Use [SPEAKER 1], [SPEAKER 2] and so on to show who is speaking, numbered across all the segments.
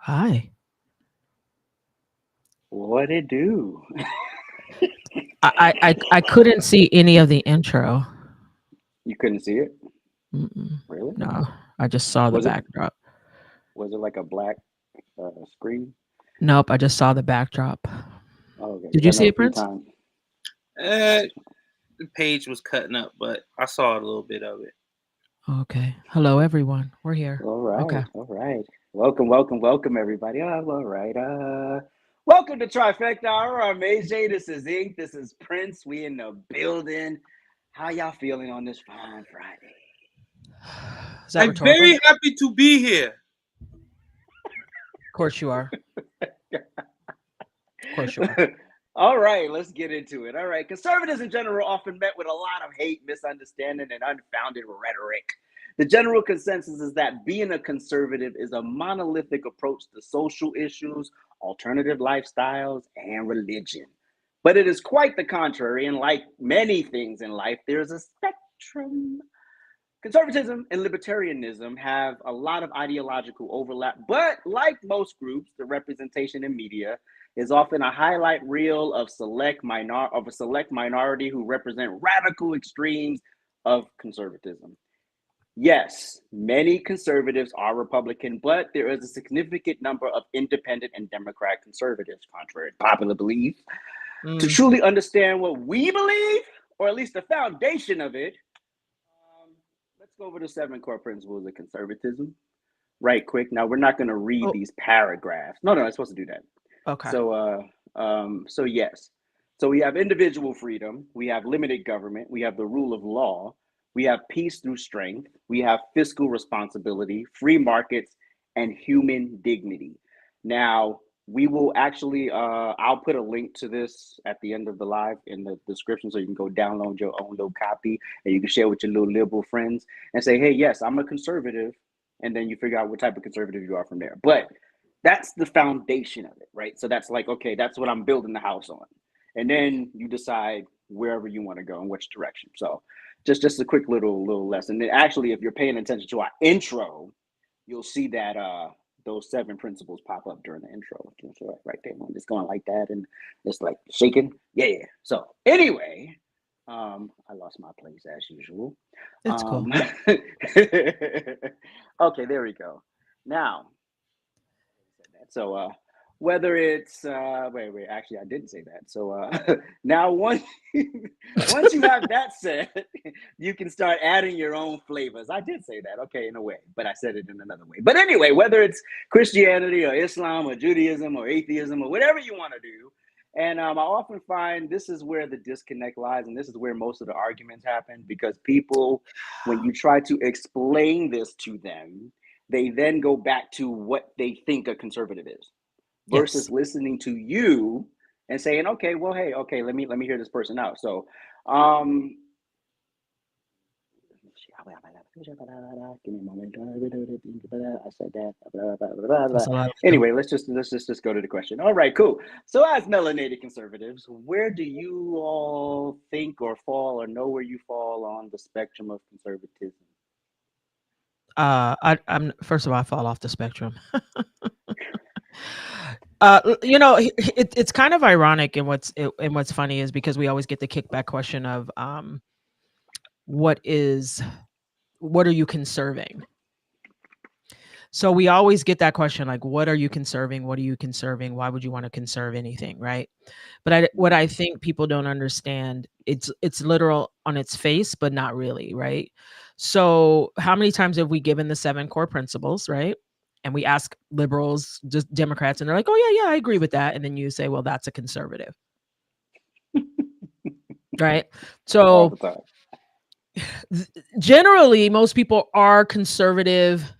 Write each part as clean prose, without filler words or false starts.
[SPEAKER 1] Hi.
[SPEAKER 2] What it do?
[SPEAKER 1] I couldn't see any of the intro.
[SPEAKER 2] You couldn't see it?
[SPEAKER 1] Mm-mm.
[SPEAKER 2] Really?
[SPEAKER 1] No, I just saw the
[SPEAKER 2] Was it
[SPEAKER 1] backdrop.
[SPEAKER 2] was it like a black screen?
[SPEAKER 1] Nope, I just saw the backdrop.
[SPEAKER 2] Oh, okay,
[SPEAKER 1] Did
[SPEAKER 2] because
[SPEAKER 1] you
[SPEAKER 2] I
[SPEAKER 1] see
[SPEAKER 2] know
[SPEAKER 1] it, Prince?
[SPEAKER 2] sometimes.
[SPEAKER 3] Uh, the page was cutting up, but I saw a little bit of it.
[SPEAKER 1] Okay. Hello, everyone. We're here.
[SPEAKER 2] All
[SPEAKER 1] Okay.
[SPEAKER 2] right, all right. Welcome, welcome, welcome, everybody. All right. Welcome to Trifecta. I'm AJ. This is Ink. This is Prince. We in the building. How y'all feeling on this fine Friday?
[SPEAKER 1] Is that
[SPEAKER 3] I'm
[SPEAKER 1] rhetorical?
[SPEAKER 3] very happy to be here.
[SPEAKER 1] Of course you are. Of course you are.
[SPEAKER 2] All right, let's get into it. All right, conservatives in general often met with a lot of hate, misunderstanding, and unfounded rhetoric. The general consensus is that being a conservative is a monolithic approach to social issues, alternative lifestyles, and religion. But it is quite the contrary, and like many things in life, there's a spectrum. Conservatism and libertarianism have a lot of ideological overlap, but like most groups, the representation in media is often a highlight reel of a select minority who represent radical extremes of conservatism. Yes, many conservatives are Republican, but there is a significant number of independent and Democrat conservatives, contrary to popular belief. To
[SPEAKER 1] Mm,
[SPEAKER 2] truly understand what we believe, or at least the foundation of it, um, let's go over the seven core principles of conservatism right quick. Now, we're not going to read
[SPEAKER 1] oh,
[SPEAKER 2] these paragraphs. No, I'm supposed to do that.
[SPEAKER 1] okay.
[SPEAKER 2] So yes. So we have individual freedom, we have limited government, we have the rule of law, we have peace through strength, we have fiscal responsibility, free markets, and human dignity. Now, we will actually, I'll put a link to this at the end of the live in the description so you can go download your own little copy and you can share with your little liberal friends and say, hey, yes, I'm a conservative. And then you figure out what type of conservative you are from there. But that's the foundation of it, right? So that's like, okay, that's what I'm building the house on. And then you decide wherever you want to go in which direction. So just a quick little lesson. And actually, if you're paying attention to our intro, you'll see that those seven principles pop up during the intro. So right there, when it's going like that and it's like shaking. Yeah, yeah. So anyway, I lost my place as usual.
[SPEAKER 1] It's cool.
[SPEAKER 2] Um, okay, there we go. Now, so whether it's wait, actually I didn't say that. So now once once you have that said, you can start adding your own flavors. I did say that, okay, in a way, but I said it in another way. But anyway, whether it's Christianity or Islam or Judaism or atheism or whatever you want to do. And I often find this is where the disconnect lies, and this is where most of the arguments happen because people, when you try to explain this to them, they then go back to what they think a conservative is
[SPEAKER 1] Yes.
[SPEAKER 2] versus listening to you and saying, okay, well, hey, okay, let me hear this person out. So give me a moment. I said that. Blah, blah, blah, blah, blah.
[SPEAKER 1] That's a lot of stuff.
[SPEAKER 2] Anyway, let's just go to the question. All right, cool. So as melanated conservatives, where do you all think or fall or know where you fall on the spectrum of conservatism?
[SPEAKER 1] I'm first of all, I fall off the spectrum. It's kind of ironic, and what's funny is because we always get the kickback question of what is what are you conserving? So we always get that question like, what are you conserving? What are you conserving? Why would you want to conserve anything, right? But what I think people don't understand, it's literal on its face, but not really, right? So how many times have we given the seven core principles, right? And we ask liberals, just Democrats, and they're like, oh yeah, I agree with that. And then you say, well, that's a conservative, right?
[SPEAKER 2] All
[SPEAKER 1] So
[SPEAKER 2] the time.
[SPEAKER 1] generally, most people are conservative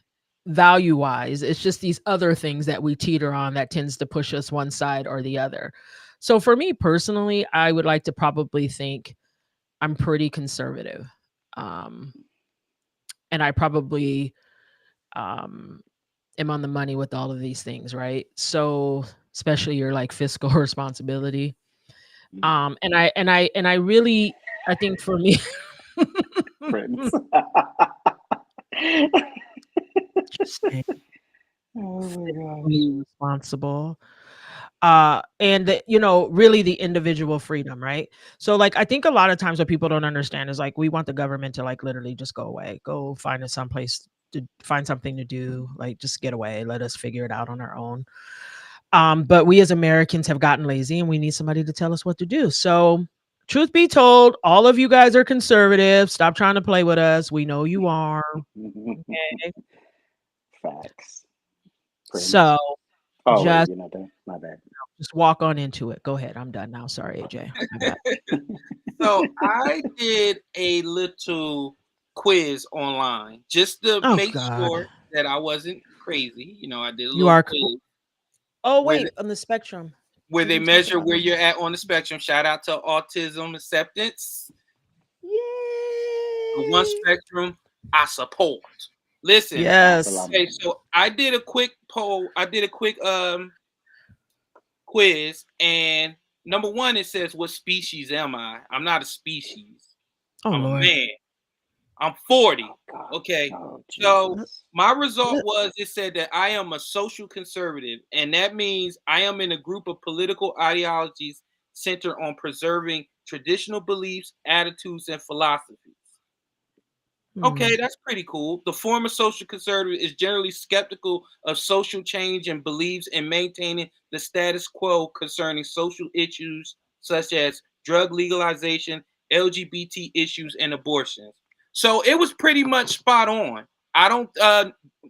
[SPEAKER 1] value wise. It's just these other things that we teeter on that tends to push us one side or the other. So for me personally, I would like to probably think I'm pretty conservative. Um, and I probably um, am on the money with all of these things, right? So especially your like fiscal responsibility. And I really I think for me
[SPEAKER 2] Friends.
[SPEAKER 1] just saying.
[SPEAKER 2] Oh my
[SPEAKER 1] fiscally
[SPEAKER 2] gosh.
[SPEAKER 1] responsible, and really the individual freedom, right? So like I think a lot of times what people don't understand is like we want the government to like literally just go away, go find us someplace to find something to do, like just get away, let us figure it out on our own. But we as Americans have gotten lazy and we need somebody to tell us what to do. So truth be told, all of you guys are conservative. Stop trying to play with us. We know you are. Okay.
[SPEAKER 2] Facts.
[SPEAKER 1] So
[SPEAKER 2] Prince. Oh wait,
[SPEAKER 1] just
[SPEAKER 2] you're not done. My bad.
[SPEAKER 1] just walk on into it. Go ahead. I'm done now. Sorry, AJ. My bad.
[SPEAKER 3] So I did a little quiz online just to
[SPEAKER 1] Oh
[SPEAKER 3] make
[SPEAKER 1] God.
[SPEAKER 3] sure that I wasn't crazy. I did a
[SPEAKER 1] You
[SPEAKER 3] little
[SPEAKER 1] are
[SPEAKER 3] quiz
[SPEAKER 1] oh
[SPEAKER 3] where
[SPEAKER 1] wait, on the spectrum.
[SPEAKER 3] where
[SPEAKER 1] We
[SPEAKER 3] they
[SPEAKER 1] didn't talk
[SPEAKER 3] measure
[SPEAKER 1] about
[SPEAKER 3] where
[SPEAKER 1] it.
[SPEAKER 3] you're at on the spectrum. Shout out to autism acceptance. The one
[SPEAKER 1] Yay.
[SPEAKER 3] spectrum I support. Listen,
[SPEAKER 1] Yes.
[SPEAKER 3] okay,
[SPEAKER 2] Assalamu
[SPEAKER 3] so I did a quick poll. I did a quick quiz, and number one it says, "What species am I?" I'm not a species.
[SPEAKER 1] Oh
[SPEAKER 3] I'm a
[SPEAKER 1] Lord.
[SPEAKER 3] man. I'm 40.
[SPEAKER 2] Oh God.
[SPEAKER 3] Okay.
[SPEAKER 2] Oh
[SPEAKER 3] So
[SPEAKER 1] Let-
[SPEAKER 2] Jesus.
[SPEAKER 3] my result
[SPEAKER 1] let-
[SPEAKER 3] was it said that I am a social conservative, and that means I am in a group of political ideologies centered on preserving traditional beliefs, attitudes, and philosophies.
[SPEAKER 1] hmm.
[SPEAKER 3] Okay, that's pretty cool. The former social conservative is generally skeptical of social change and believes in maintaining the status quo concerning social issues such as drug legalization, LGBT issues, and abortions. So it was pretty much spot on. I don't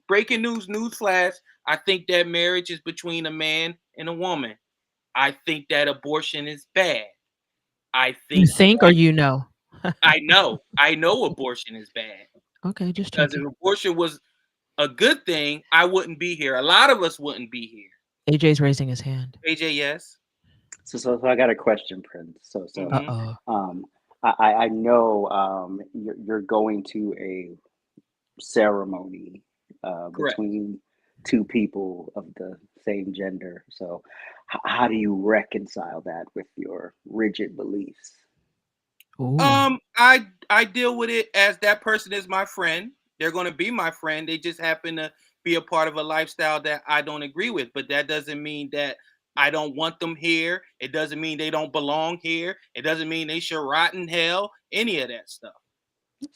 [SPEAKER 3] breaking news flash. I think that marriage is between a man and a woman. I think that abortion is bad. I
[SPEAKER 1] You
[SPEAKER 3] think
[SPEAKER 1] think or
[SPEAKER 3] that
[SPEAKER 1] you know?
[SPEAKER 3] I know abortion is bad.
[SPEAKER 1] Okay, just
[SPEAKER 3] Because if
[SPEAKER 1] checking.
[SPEAKER 3] abortion was a good thing, I wouldn't be here. A lot of us wouldn't be here.
[SPEAKER 1] AJ's raising his hand.
[SPEAKER 3] AJ, yes.
[SPEAKER 2] So I got a question, Prince.
[SPEAKER 3] Hmm.
[SPEAKER 1] Uh-oh.
[SPEAKER 2] Um, I know you're going to a ceremony
[SPEAKER 3] Correct.
[SPEAKER 2] between two people of the same gender. So how do you reconcile that with your rigid beliefs?
[SPEAKER 1] Ooh.
[SPEAKER 3] I deal with it as that person is my friend. They're going to be my friend. They just happen to be a part of a lifestyle that I don't agree with. But that doesn't mean that I don't want them here. It doesn't mean they don't belong here. It doesn't mean they should rot in hell. Any of that stuff.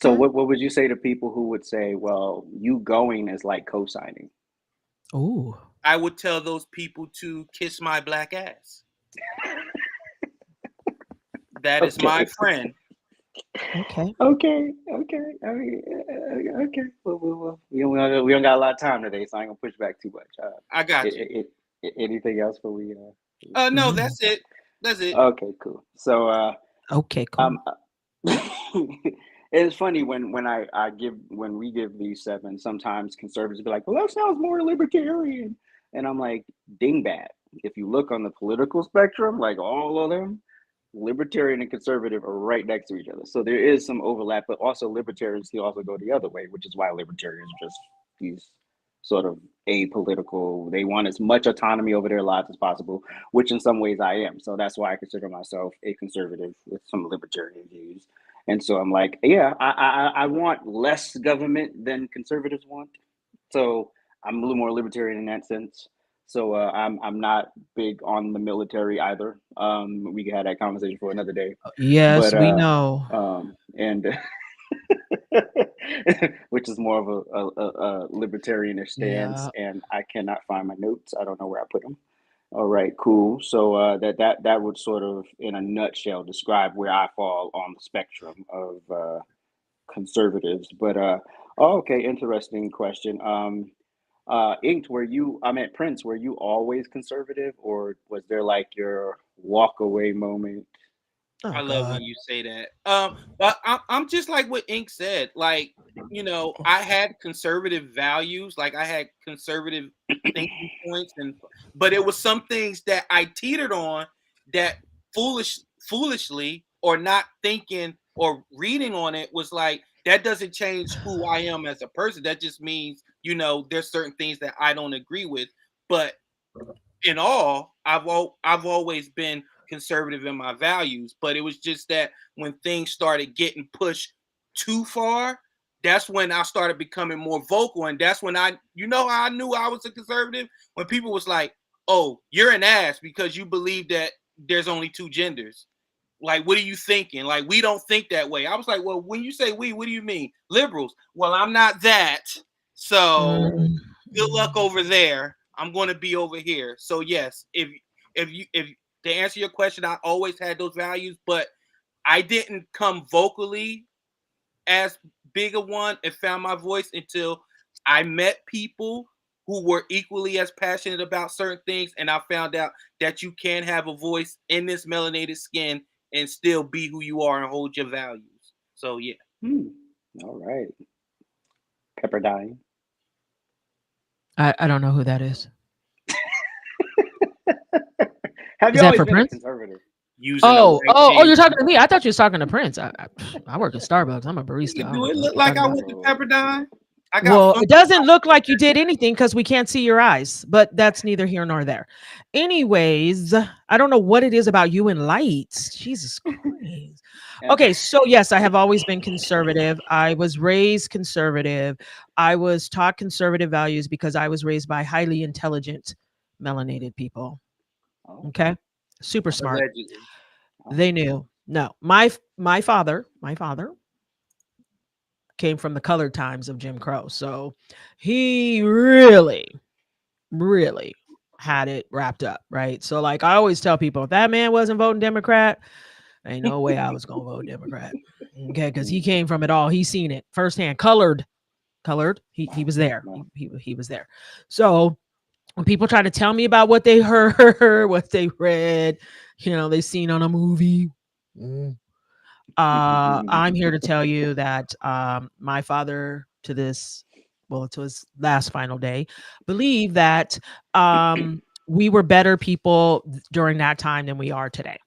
[SPEAKER 2] So
[SPEAKER 1] Okay.
[SPEAKER 2] what would you say to people who would say, well, you going is like co-signing?
[SPEAKER 1] Ooh.
[SPEAKER 3] I would tell those people to kiss my black ass. That is my
[SPEAKER 2] Okay.
[SPEAKER 3] friend.
[SPEAKER 1] Okay.
[SPEAKER 2] Okay. I mean, okay. We don't got a lot of time today, so I ain't gonna push back too much.
[SPEAKER 3] I got you.
[SPEAKER 2] Anything else for we?
[SPEAKER 3] No,
[SPEAKER 1] Mm.
[SPEAKER 3] that's it. That's it.
[SPEAKER 2] Okay, cool. So,
[SPEAKER 1] Okay, cool.
[SPEAKER 2] um, it's funny when I give when we give these seven. Sometimes conservatives be like, "Well, that sounds more libertarian," and I'm like, "Dingbat." If you look on the political spectrum, like all of them, libertarian and conservative are right next to each other. So there is some overlap, but also libertarians can also go the other way, which is why libertarians are just these sort of apolitical. They want as much autonomy over their lives as possible, which in some ways I am. So that's why I consider myself a conservative with some libertarian views. And so I'm like, yeah, I want less government than conservatives want. So I'm a little more libertarian in that sense. So I'm not big on the military either. We can have that conversation for another day.
[SPEAKER 1] Yes,
[SPEAKER 2] But
[SPEAKER 1] we know.
[SPEAKER 2] and which is more of a libertarianish stance.
[SPEAKER 1] Yeah.
[SPEAKER 2] And I cannot find my notes. I don't know where I put them. All right, cool. So that would sort of, in a nutshell, describe where I fall on the spectrum of conservatives. But oh, okay, interesting question. Inked, were you? I meant Prince. Were you always conservative, or was there like your walk away moment?
[SPEAKER 1] Oh
[SPEAKER 3] I love
[SPEAKER 1] God.
[SPEAKER 3] when you say that. But I'm just like what Ink said. Like, I had conservative values. Like, I had conservative thinking points, but it was some things that I teetered on that foolishly or not thinking or reading on it was like that doesn't change who I am as a person. That just means there's certain things that I don't agree with. But in all, I've always been conservative in my values, but it was just that when things started getting pushed too far, that's when I started becoming more vocal. And that's when you know how I knew I was a conservative? When people was like, oh, you're an ass because you believe that there's only two genders. Like, what are you thinking? Like, we don't think that way. I was like, well, when you say we, what do you mean? Liberals. Well, I'm not that. So good luck over there. I'm going to be over here. So yes, if to answer your question, I always had those values, but I didn't come vocally as big a one and found my voice until I met people who were equally as passionate about certain things, and I found out that you can have a voice in this melanated skin and still be who you are and hold your values. So yeah.
[SPEAKER 2] All right. Pepperdine.
[SPEAKER 1] I don't know who that is.
[SPEAKER 2] Have
[SPEAKER 1] Is
[SPEAKER 2] you
[SPEAKER 1] that
[SPEAKER 2] always
[SPEAKER 1] for
[SPEAKER 2] been a
[SPEAKER 1] Prince?
[SPEAKER 2] conservative?
[SPEAKER 3] Using the
[SPEAKER 1] Oh,
[SPEAKER 3] right
[SPEAKER 1] you're
[SPEAKER 3] name.
[SPEAKER 1] talking to me. I thought you was talking to Prince. I work at Starbucks. I'm a barista. I don't
[SPEAKER 3] Do
[SPEAKER 1] know
[SPEAKER 3] it
[SPEAKER 1] what the fuck
[SPEAKER 3] look
[SPEAKER 1] you're
[SPEAKER 3] like
[SPEAKER 1] talking
[SPEAKER 3] I
[SPEAKER 1] about.
[SPEAKER 3] went to Pepperdine? I got
[SPEAKER 1] Well,
[SPEAKER 3] fun.
[SPEAKER 1] it doesn't look like you did anything because we can't see your eyes, but that's neither here nor there. Anyways, I don't know what it is about you and lights. Jesus Christ.
[SPEAKER 2] Yeah.
[SPEAKER 1] Okay, so yes, I have always been conservative. I was raised conservative. I was taught conservative values because I was raised by highly intelligent melanated people.
[SPEAKER 2] Oh,
[SPEAKER 1] Okay. Super smart.
[SPEAKER 3] Allegedly.
[SPEAKER 2] oh.
[SPEAKER 1] They knew. No, my father came from the colored times of Jim Crow. So he really had it wrapped up, right? So like I always tell people, if that man wasn't voting Democrat, ain't no way I was gonna vote Democrat. Okay, because he came from it all. He's seen it firsthand. Colored. He was there.
[SPEAKER 2] No.
[SPEAKER 1] He was there. So when people try to tell me about what they heard, what they read, they seen on a movie. mm, I'm here to tell you that my father, to his last final day, believed that we were better people during that time than we are today.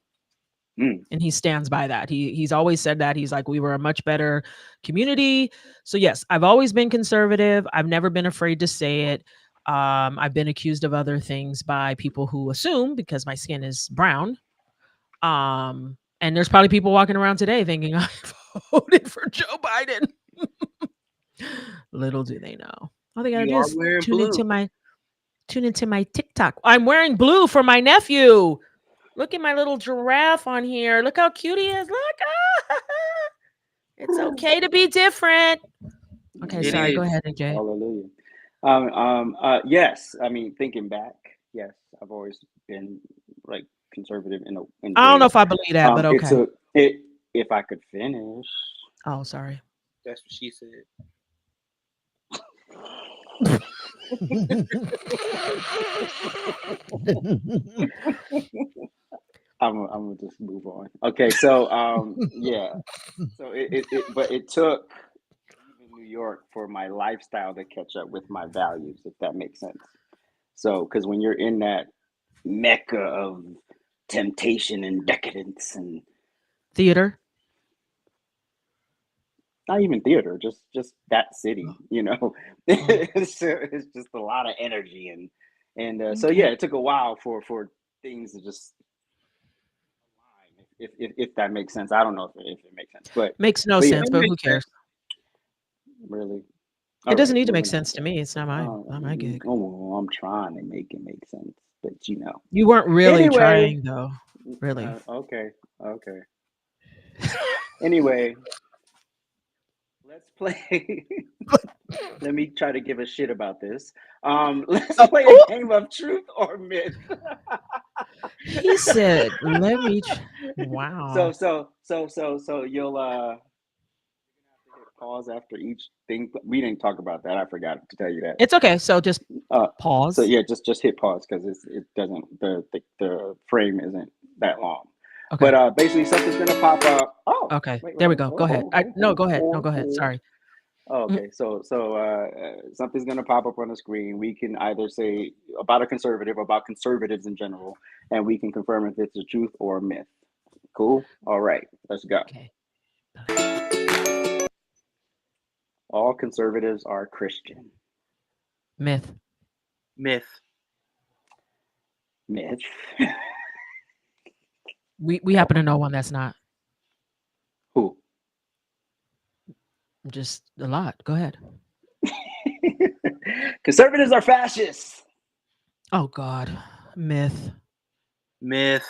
[SPEAKER 2] Mm.
[SPEAKER 1] And he stands by that. He's always said that. He's like, we were a much better community. So yes, I've always been conservative. I've never been afraid to say it. I've been accused of other things by people who assume because my skin is brown. And there's probably people walking around today thinking I voted for Joe Biden. Little do they know. All they gotta
[SPEAKER 3] You
[SPEAKER 1] do
[SPEAKER 3] are
[SPEAKER 1] is
[SPEAKER 3] wearing blue.
[SPEAKER 1] tune into my TikTok. I'm wearing blue for my nephew. Look at my little giraffe on here. Look how cute he is. Look. It's okay to be different. Okay,
[SPEAKER 3] It
[SPEAKER 1] sorry. Go
[SPEAKER 3] is.
[SPEAKER 1] ahead, AJ.
[SPEAKER 2] Hallelujah. Yes. I mean, thinking back, yes, I've always been like conservative in
[SPEAKER 1] I don't know
[SPEAKER 2] ways.
[SPEAKER 1] if I believe that, but
[SPEAKER 2] It's
[SPEAKER 1] okay.
[SPEAKER 2] it. If I could finish.
[SPEAKER 1] Oh, sorry.
[SPEAKER 3] That's what she said.
[SPEAKER 2] I'm gonna just move on. Okay, so yeah, so but it took leaving New York for my lifestyle to catch up with my values, if that makes sense. So, because when you're in that mecca of temptation and decadence, and
[SPEAKER 1] Theater.
[SPEAKER 2] not even theater, just that city,
[SPEAKER 1] Oh, oh,
[SPEAKER 2] it's just a lot of energy so yeah,
[SPEAKER 1] okay.
[SPEAKER 2] it took a while for things to just align, if that makes sense. I don't know if it makes sense,
[SPEAKER 1] Makes no
[SPEAKER 2] but yeah,
[SPEAKER 1] sense,
[SPEAKER 3] It
[SPEAKER 1] but who
[SPEAKER 3] makes
[SPEAKER 1] cares?
[SPEAKER 3] sense.
[SPEAKER 2] really.
[SPEAKER 1] It
[SPEAKER 2] All
[SPEAKER 1] doesn't
[SPEAKER 2] right,
[SPEAKER 1] need to make
[SPEAKER 2] moving on.
[SPEAKER 1] sense to me. It's not my gig.
[SPEAKER 2] Oh, I'm trying to make it make sense, but
[SPEAKER 1] You weren't really
[SPEAKER 2] Anyway,
[SPEAKER 1] trying though. Really.
[SPEAKER 2] okay, okay. Anyway, let's play. Let me try to give a shit about this. Let's play a
[SPEAKER 1] Oh,
[SPEAKER 2] game of truth or myth.
[SPEAKER 1] he said, "Let me." Wow.
[SPEAKER 2] So you'll hit pause after each thing. We didn't talk about that. I forgot to tell you that.
[SPEAKER 1] It's okay. So just
[SPEAKER 2] So
[SPEAKER 1] pause.
[SPEAKER 2] yeah, just hit pause because it doesn't the frame isn't that long.
[SPEAKER 1] Okay.
[SPEAKER 2] But basically something's gonna pop up. Oh,
[SPEAKER 1] Okay.
[SPEAKER 2] wait,
[SPEAKER 1] There we go. Go ahead. No, go ahead. No, go ahead.
[SPEAKER 2] oh.
[SPEAKER 1] Sorry.
[SPEAKER 2] Oh,
[SPEAKER 1] Mm,
[SPEAKER 2] okay, something's gonna pop up on the screen. We can either say about a conservative, about conservatives in general, and we can confirm if it's a truth or a myth. Cool. All right, let's go.
[SPEAKER 1] okay.
[SPEAKER 2] All conservatives are Christian.
[SPEAKER 1] Myth.
[SPEAKER 3] Myth.
[SPEAKER 2] Myth.
[SPEAKER 1] We happen to know one that's not.
[SPEAKER 2] Who?
[SPEAKER 1] just a lot. Go ahead.
[SPEAKER 2] Conservatives are fascists.
[SPEAKER 1] Oh God, myth.
[SPEAKER 3] Myth.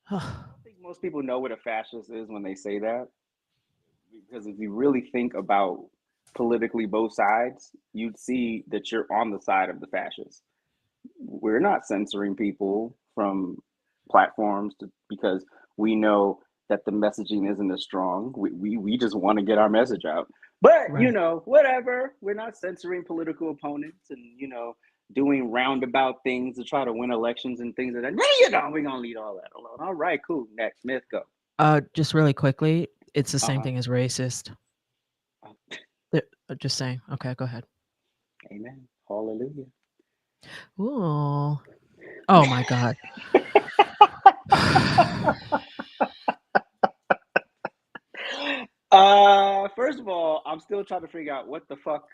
[SPEAKER 2] I think most people know what a fascist is when they say that. Because if you really think about politically both sides, you'd see that you're on the side of the fascists. We're not censoring people from platforms because we know that the messaging isn't as strong. We just want to get our message out. But,
[SPEAKER 1] Right.
[SPEAKER 2] whatever. We're not censoring political opponents and, doing roundabout things to try to win elections and things like that. No, we're going to leave all that alone. All right, cool. Next, Myth, go.
[SPEAKER 1] Just really quickly, it's the same
[SPEAKER 2] Uh-huh.
[SPEAKER 1] thing as racist. Just saying. Okay, go ahead.
[SPEAKER 2] Amen. Hallelujah.
[SPEAKER 1] Ooh. Oh my God.
[SPEAKER 2] First of all, I'm still trying to figure out what the fuck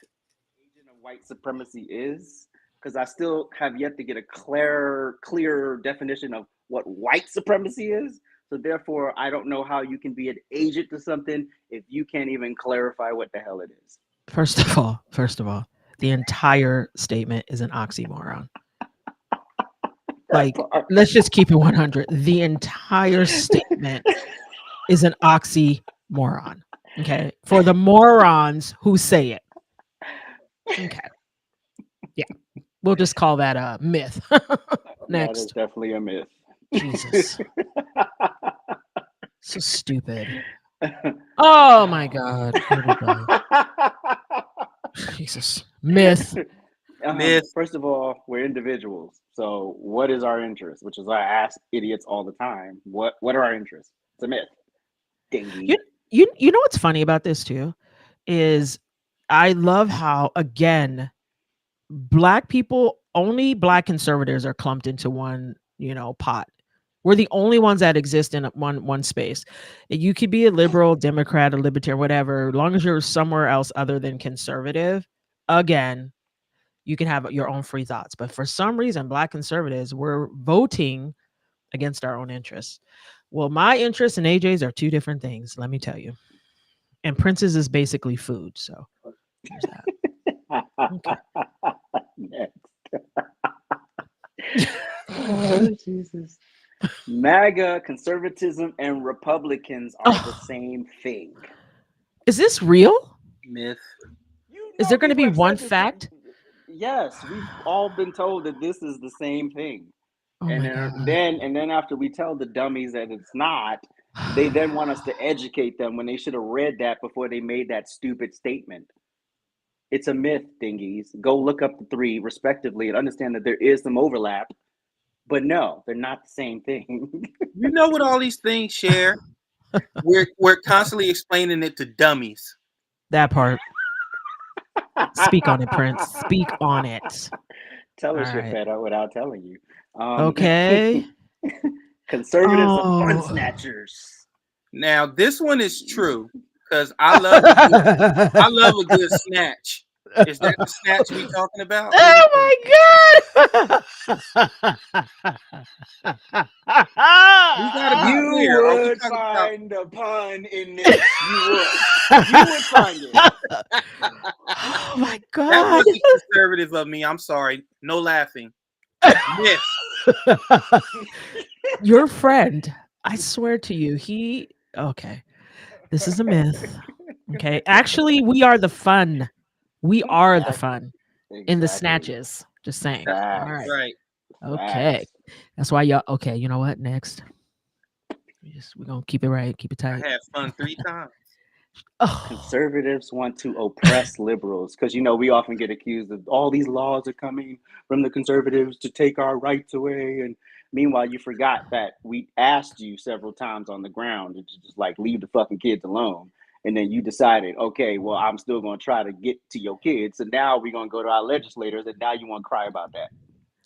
[SPEAKER 2] agent of white supremacy is, because I still have yet to get a clear definition of what white supremacy is. So therefore, I don't know how you can be an agent to something if you can't even clarify what the hell it is.
[SPEAKER 1] First of all, the entire statement is an oxymoron. Like, let's just keep it 100. The entire statement is an oxymoron. Okay. For the morons who say it. Okay. Yeah. We'll just call that a myth.
[SPEAKER 2] That is
[SPEAKER 1] Next.
[SPEAKER 2] definitely a myth.
[SPEAKER 1] Jesus. So stupid. Oh my God. Here we go. Jesus. Myth.
[SPEAKER 3] Myth.
[SPEAKER 2] First of all, we're individuals. So what is our interest? Which is why I ask idiots all the time. What are our interests? It's a myth. Dingy.
[SPEAKER 1] You know what's funny about this too is I love how again black people, only black conservatives are clumped into one, pot. We're the only ones that exist in one space. You could be a liberal, Democrat, a libertarian, whatever, as long as you're somewhere else other than conservative. Again, you can have your own free thoughts, but for some reason, black conservatives were voting against our own interests. Well, my interests and AJ's are two different things. Let me tell you. And Prince's is basically food. So there's that. Okay.
[SPEAKER 2] Next. Oh, Jesus. MAGA, conservatism, and Republicans are the same thing.
[SPEAKER 1] Is this real?
[SPEAKER 3] Myth.
[SPEAKER 1] Is there going to be one fact?
[SPEAKER 2] Yes, we've all been told that this is the same thing.
[SPEAKER 1] Oh
[SPEAKER 2] And
[SPEAKER 1] my God.
[SPEAKER 2] then after we tell the dummies that it's not, they then want us to educate them when they should have read that before they made that stupid statement. It's a myth, dingies. Go look up the three respectively and understand that there is some overlap. But no, they're not the same thing.
[SPEAKER 3] You know what all these things share? We're constantly explaining it to dummies.
[SPEAKER 1] That part. Speak on it, Prince. Speak on it.
[SPEAKER 2] Tell
[SPEAKER 1] All
[SPEAKER 2] us you're
[SPEAKER 1] right.
[SPEAKER 2] fed up without telling you.
[SPEAKER 1] Okay.
[SPEAKER 2] Conservatives are fun
[SPEAKER 1] Oh.
[SPEAKER 2] snatchers.
[SPEAKER 3] Now this one is true because I love a good snatch. Is that the snatch we talking about?
[SPEAKER 1] Oh my
[SPEAKER 3] We gotta be
[SPEAKER 1] God.
[SPEAKER 2] You
[SPEAKER 3] clear. Are we
[SPEAKER 2] would
[SPEAKER 3] talking about?
[SPEAKER 2] find a pun in this. You would. You would find it.
[SPEAKER 1] Oh my
[SPEAKER 3] That
[SPEAKER 1] God.
[SPEAKER 3] wasn't conservative of me. I'm sorry. No laughing. Myth.
[SPEAKER 1] Your friend, I swear to you, okay. This is a myth. Okay. Actually, we are the fun. We are the fun in the
[SPEAKER 2] Exactly.
[SPEAKER 1] snatches. Just saying.
[SPEAKER 3] That's
[SPEAKER 1] All right.
[SPEAKER 3] right.
[SPEAKER 1] Okay.
[SPEAKER 2] Facts.
[SPEAKER 1] That's why y'all. Okay. You know what? Next. We're going to keep it right. Keep it
[SPEAKER 3] I
[SPEAKER 1] tight.
[SPEAKER 3] had fun 3 times.
[SPEAKER 1] Oh,
[SPEAKER 2] Conservatives want to oppress liberals because we often get accused of all these laws are coming from the conservatives to take our rights away, and meanwhile you forgot that we asked you several times on the ground to just like leave the fucking kids alone, and then you decided, okay, well I'm still going to try to get to your kids, so now we're going to go to our legislators, and now you want to cry about that.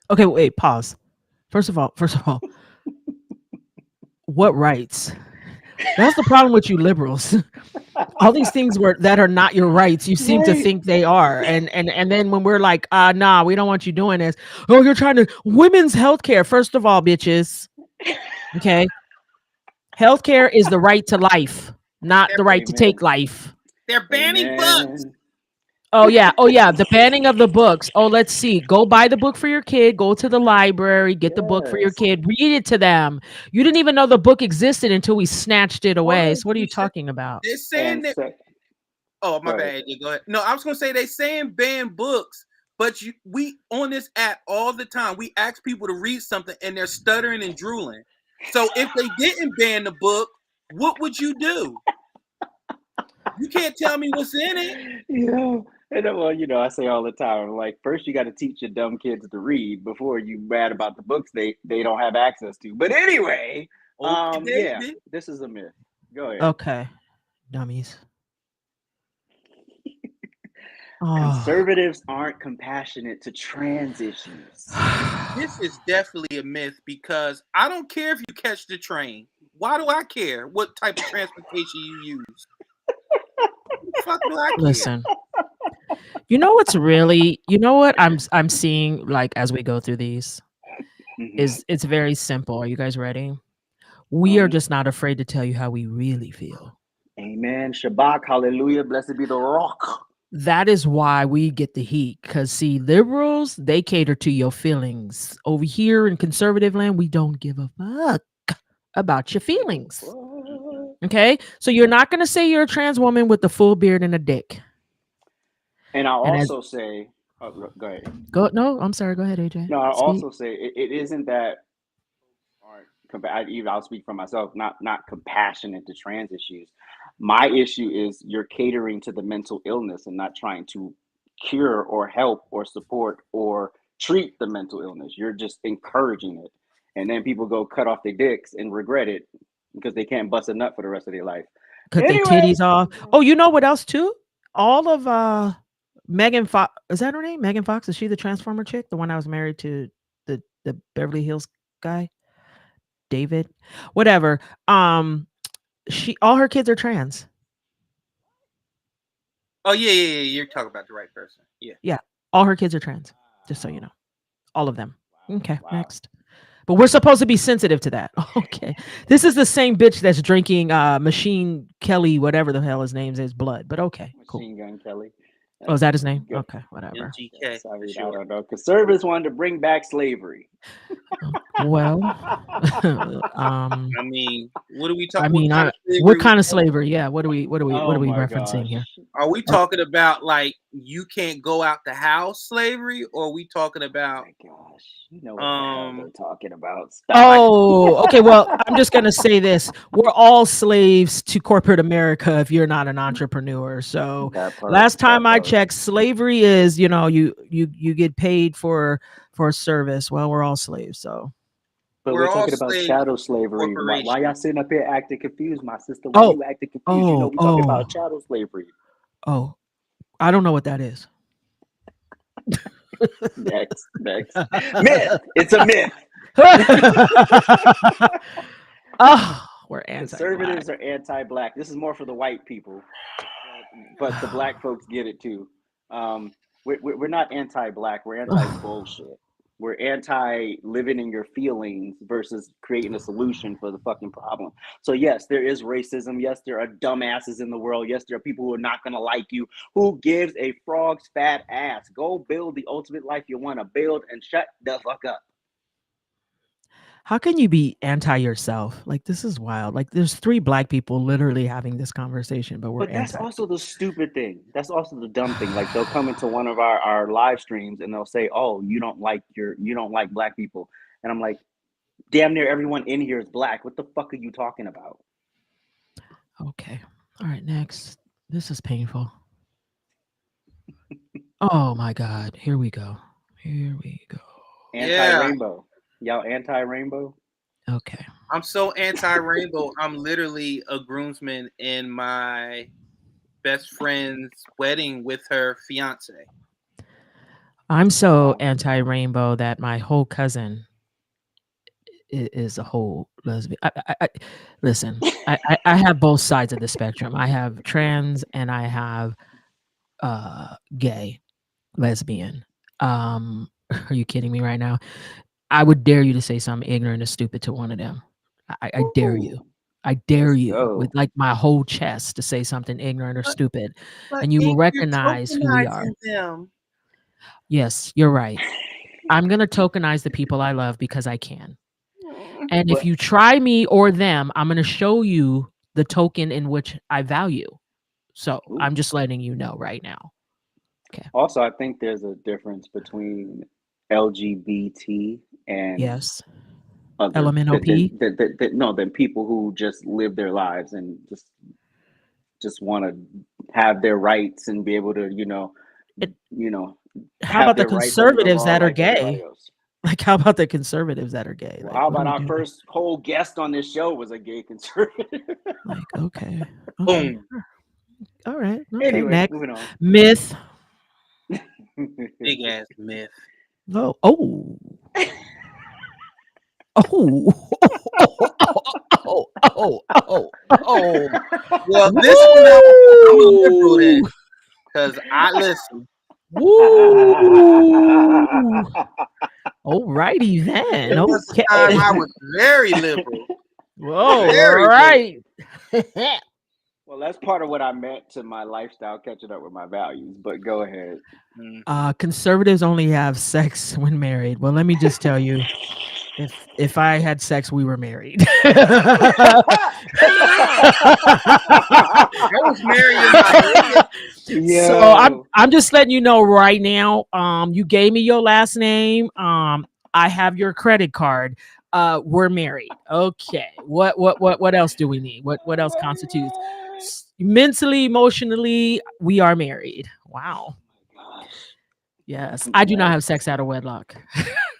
[SPEAKER 1] okay. Wait, pause. First of all, what rights? That's the problem with you liberals. All these things that are not your rights, you seem to
[SPEAKER 2] Right.
[SPEAKER 1] think they are. And then when we're like, nah, we don't want you doing this. Oh, you're trying to women's health care. First of all, bitches. Okay. Healthcare is the right to life, not the right to
[SPEAKER 2] Amen.
[SPEAKER 1] take life.
[SPEAKER 3] They're banning books.
[SPEAKER 2] Amen.
[SPEAKER 1] Oh yeah, oh yeah, the banning of the books. Oh, let's see. Go buy the book for your kid. Go to the library, get the book for your
[SPEAKER 2] Yes.
[SPEAKER 1] kid. Read it to them. You didn't even know the book existed until we snatched it away.
[SPEAKER 3] What
[SPEAKER 1] So what are
[SPEAKER 3] you
[SPEAKER 1] you
[SPEAKER 3] say?
[SPEAKER 1] talking about?
[SPEAKER 3] They're saying
[SPEAKER 2] And
[SPEAKER 3] that.
[SPEAKER 2] so,
[SPEAKER 3] Oh, my
[SPEAKER 2] go ahead.
[SPEAKER 3] bad. Yeah, go ahead. No, I was gonna say they saying ban books, but we on this app all the time. We ask people to read something and they're stuttering and drooling. So if they didn't ban the book, what would you do? You can't tell me what's in it.
[SPEAKER 2] Yeah. And well, I say all the time, like first you got to teach your dumb kids to read before you mad about the books they don't have access to. But anyway,
[SPEAKER 3] Okay,
[SPEAKER 2] yeah,
[SPEAKER 3] David.
[SPEAKER 2] this is a myth. Go ahead.
[SPEAKER 1] Okay, dummies. Oh.
[SPEAKER 2] Conservatives aren't compassionate to trans issues.
[SPEAKER 3] This is definitely a myth because I don't care if you catch the train. Why do I care what type of transportation you use? What the fuck do I care?
[SPEAKER 1] Listen. You know what's really, you know what I'm seeing like as we go through these
[SPEAKER 2] Mhm.
[SPEAKER 1] is it's very simple. Are you guys ready? We are
[SPEAKER 2] Um,
[SPEAKER 1] just not afraid to tell you how we really feel.
[SPEAKER 2] Amen. Shabbat. Hallelujah. Blessed be the rock.
[SPEAKER 1] That is why we get the heat. Because, see, liberals, they cater to your feelings. Over here in conservative land, we don't give a fuck about your
[SPEAKER 2] Give a
[SPEAKER 1] feelings.
[SPEAKER 2] fuck.
[SPEAKER 1] Okay. So you're not going to say you're a trans woman with a full beard and a dick.
[SPEAKER 2] And I'll
[SPEAKER 1] And as
[SPEAKER 2] also say, oh, go ahead.
[SPEAKER 1] go, no, I'm sorry. Go ahead, AJ.
[SPEAKER 2] No, I'll
[SPEAKER 1] Speak.
[SPEAKER 2] also say it isn't that aren't even I'll speak for myself, not compassionate to trans issues. My issue is you're catering to the mental illness and not trying to cure or help or support or treat the mental illness. You're just encouraging it. And then people go cut off their dicks and regret it because they can't bust a nut for the rest of their life.
[SPEAKER 1] Cut their
[SPEAKER 2] Anyway,
[SPEAKER 1] titties off. Oh, you know what else too? All of Megan Fox, is that her name? Megan Fox, is she the Transformer chick? The one I was married to, the Beverly Hills guy? David? Whatever. She all her kids are trans.
[SPEAKER 3] Oh yeah. You're talking about the right person. Yeah.
[SPEAKER 1] Yeah. All her kids are trans. Just so you know. All of them. Okay,
[SPEAKER 2] wow.
[SPEAKER 1] next. But we're supposed to be sensitive to that. Okay. This is the same bitch that's drinking Machine Kelly, whatever the hell his name is, blood. But okay, cool.
[SPEAKER 2] Machine Gun Kelly.
[SPEAKER 1] Oh, is that his name?
[SPEAKER 2] Good.
[SPEAKER 1] Okay, whatever.
[SPEAKER 3] MGK
[SPEAKER 2] Yes, I
[SPEAKER 3] for
[SPEAKER 2] mean, I
[SPEAKER 3] sure.
[SPEAKER 2] don't know. Conservatives wanted to bring back slavery.
[SPEAKER 1] Well,
[SPEAKER 3] I mean, what are we
[SPEAKER 1] I
[SPEAKER 3] talking? What
[SPEAKER 1] mean,
[SPEAKER 3] kind of
[SPEAKER 1] what
[SPEAKER 3] slavery we
[SPEAKER 1] kind of
[SPEAKER 3] talking?
[SPEAKER 1] slavery? Yeah, what are
[SPEAKER 2] Oh
[SPEAKER 1] we
[SPEAKER 2] my
[SPEAKER 1] referencing
[SPEAKER 2] gosh.
[SPEAKER 1] here?
[SPEAKER 3] Are we
[SPEAKER 1] Oh,
[SPEAKER 3] talking about like you can't go out the house slavery, or are we talking
[SPEAKER 2] Oh
[SPEAKER 3] about
[SPEAKER 2] my gosh. You know what the hell they're
[SPEAKER 3] um
[SPEAKER 2] talking about.
[SPEAKER 3] like
[SPEAKER 2] Stop.
[SPEAKER 1] oh, okay. Well, I'm just gonna say this: we're all slaves to corporate America. If you're not an entrepreneur, so
[SPEAKER 2] That part.
[SPEAKER 1] last time
[SPEAKER 2] That
[SPEAKER 1] I
[SPEAKER 2] part.
[SPEAKER 1] checked, slavery is you get paid for a service. Well, we're all slaves, so
[SPEAKER 2] But
[SPEAKER 3] we're
[SPEAKER 2] we're
[SPEAKER 3] all
[SPEAKER 2] talking about
[SPEAKER 3] slaves
[SPEAKER 2] chattel
[SPEAKER 3] to
[SPEAKER 2] slavery. Why y'all
[SPEAKER 3] corporations?
[SPEAKER 2] sitting up here acting confused, my sister? Why
[SPEAKER 1] oh
[SPEAKER 2] you acting confused? You know
[SPEAKER 1] oh
[SPEAKER 2] we talking about
[SPEAKER 1] oh
[SPEAKER 2] chattel slavery.
[SPEAKER 1] oh. I don't know what that is.
[SPEAKER 2] Next. Next. Myth. It's a myth.
[SPEAKER 1] Oh, we're anti-black.
[SPEAKER 2] Conservatives are anti-black. This is more for the white people, but the black folks get it too. Um, we're not anti-black. We're anti-bullshit. We're anti living in your feelings versus creating a solution for the fucking problem. So yes, there is racism. Yes, there are dumbasses in the world. Yes, there are people who are not gonna like you. Who gives a frog's fat ass? Go build the ultimate life you want to build and shut the fuck up.
[SPEAKER 1] How can you be anti yourself? Like this is wild. Like there's three black people literally having this conversation, but we're
[SPEAKER 2] But that's
[SPEAKER 1] anti.
[SPEAKER 2] also the stupid thing. That's also the dumb thing. Like they'll come into one of our live streams and they'll say, "Oh, you don't like black people," and I'm like, "Damn near everyone in here is black. What the fuck are you talking about?"
[SPEAKER 1] Okay. All right, next. This is painful. Oh my god. Here we go. Here we go.
[SPEAKER 3] Yeah,
[SPEAKER 2] Anti-rainbow, y'all anti-rainbow.
[SPEAKER 1] Okay.
[SPEAKER 3] I'm so anti-rainbow. I'm literally a groomsman in my best friend's wedding with her fiance.
[SPEAKER 1] I'm so
[SPEAKER 2] Wow.
[SPEAKER 1] anti-rainbow that my whole cousin is a whole lesbian. Listen, I have both sides of the spectrum. I have trans and I have gay, lesbian. Are you kidding me right now? I would dare you to say something ignorant or stupid to one of them. I dare you.
[SPEAKER 2] Ooh.
[SPEAKER 1] I dare
[SPEAKER 2] Let's
[SPEAKER 1] you with
[SPEAKER 2] go.
[SPEAKER 1] like my whole chest to say something ignorant or
[SPEAKER 3] But
[SPEAKER 1] stupid,
[SPEAKER 3] but
[SPEAKER 1] and you will
[SPEAKER 3] Ink, you're
[SPEAKER 1] recognize who we are.
[SPEAKER 3] tokenizing them.
[SPEAKER 1] Yes, you're right. I'm gonna tokenize the people I love because I can. And if
[SPEAKER 2] But
[SPEAKER 1] you try me or them, I'm gonna show you the token in which I value. So
[SPEAKER 2] ooh.
[SPEAKER 1] I'm just letting you know right now. Okay.
[SPEAKER 2] Also, I think there's a difference between LGBT and
[SPEAKER 1] Yes.
[SPEAKER 2] other
[SPEAKER 1] LMNOP.
[SPEAKER 2] no than people who just live their lives and just want to have their rights and be able to
[SPEAKER 1] It,
[SPEAKER 2] you know
[SPEAKER 1] how
[SPEAKER 2] have
[SPEAKER 1] about the
[SPEAKER 2] their rights under the
[SPEAKER 1] conservatives
[SPEAKER 2] law
[SPEAKER 1] that are
[SPEAKER 2] like everybody
[SPEAKER 1] gay?
[SPEAKER 2] else.
[SPEAKER 1] Like, how about the conservatives that are gay?
[SPEAKER 2] Well,
[SPEAKER 1] Like,
[SPEAKER 2] how
[SPEAKER 1] what are
[SPEAKER 2] about
[SPEAKER 1] we
[SPEAKER 2] our
[SPEAKER 1] doing?
[SPEAKER 2] first whole guest on this show was a gay conservative?
[SPEAKER 1] Like, okay, okay,
[SPEAKER 3] Boom.
[SPEAKER 1] all right, okay.
[SPEAKER 2] Anyway,
[SPEAKER 1] Next
[SPEAKER 2] moving on.
[SPEAKER 1] myth.
[SPEAKER 3] Big ass myth.
[SPEAKER 1] Oh, oh, oh, oh, oh, oh, oh.
[SPEAKER 3] Well, this one I'm a liberal then,
[SPEAKER 1] Woo!
[SPEAKER 3] because I listen.
[SPEAKER 1] Woo! Alrighty then.
[SPEAKER 3] There was a time
[SPEAKER 1] Okay.
[SPEAKER 3] I was very liberal,
[SPEAKER 1] Whoa,
[SPEAKER 3] very liberal.
[SPEAKER 1] right.
[SPEAKER 2] Well, that's part of what I meant to my lifestyle catching up with my values. But go ahead.
[SPEAKER 3] Mhm.
[SPEAKER 1] Conservatives only have sex when married. Well, let me just tell you, if I had sex, we were married.
[SPEAKER 3] I was married in my head.
[SPEAKER 1] So
[SPEAKER 2] Yo.
[SPEAKER 1] I'm just letting you know right now. You gave me your last name. I have your credit card. We're married. Okay. What else do we need? What else constitutes mentally, emotionally? We are married. Wow.
[SPEAKER 2] Gosh.
[SPEAKER 1] Yes, I do not
[SPEAKER 2] That's,
[SPEAKER 1] have sex out of wedlock.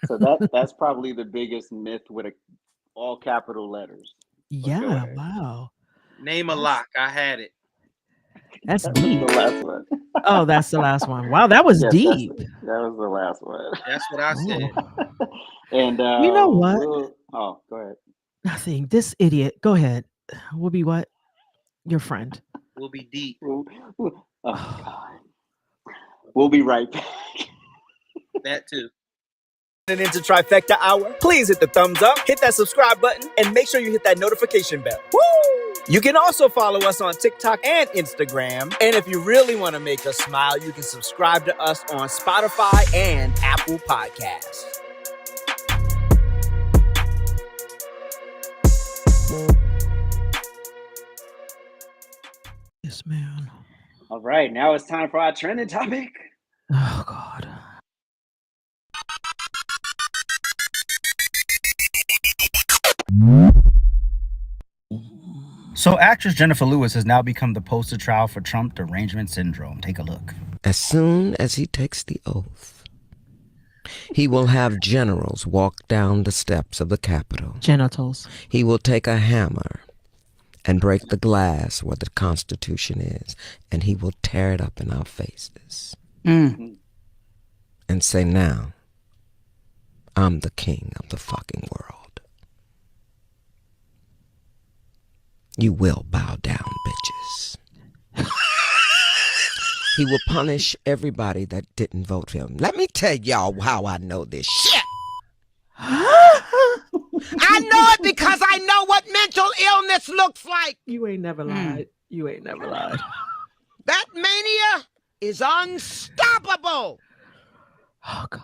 [SPEAKER 2] so that's probably the biggest myth with all capital letters. But go
[SPEAKER 1] Yeah.
[SPEAKER 2] ahead.
[SPEAKER 1] Wow.
[SPEAKER 3] Name a
[SPEAKER 1] That's
[SPEAKER 3] lock. I had it.
[SPEAKER 1] that's
[SPEAKER 2] That was
[SPEAKER 1] deep.
[SPEAKER 2] the last one.
[SPEAKER 1] Oh, that's the last one. Wow, that was
[SPEAKER 2] Yes,
[SPEAKER 1] deep.
[SPEAKER 2] that was the last one.
[SPEAKER 3] That's what I said.
[SPEAKER 1] Oh.
[SPEAKER 2] And
[SPEAKER 1] You know what?
[SPEAKER 2] go ahead.
[SPEAKER 1] Nothing. This idiot. Go ahead. Will be what? Your friend.
[SPEAKER 3] We'll be deep.
[SPEAKER 2] Oh God. We'll be right back.
[SPEAKER 3] That too.
[SPEAKER 4] Into Trifecta Hour, please hit the thumbs up, hit that subscribe button, and make sure you hit that notification bell. Woo! You can also follow us on TikTok and Instagram. And if you really want to make us smile, you can subscribe to us on Spotify and Apple Podcasts.
[SPEAKER 1] Yes, man.
[SPEAKER 2] All right, now it's time for our trending topic.
[SPEAKER 1] Oh God.
[SPEAKER 5] So actress Jennifer Lewis has now become the poster child for Trump derangement syndrome. Take a look.
[SPEAKER 6] As soon as he takes the oath, he will have generals walk down the steps of the Capitol.
[SPEAKER 1] Genitals.
[SPEAKER 6] He will take a hammer and break the glass where the Constitution is, and he will tear it up in our faces and say, now, I'm the king of the fucking world. You will bow down, bitches. He will punish everybody that didn't vote for him. Let me tell y'all how I know this shit. I know it because I know what mental illness looks like.
[SPEAKER 1] You ain't never lied. You ain't never lied.
[SPEAKER 6] That mania is unstoppable.
[SPEAKER 1] Oh God.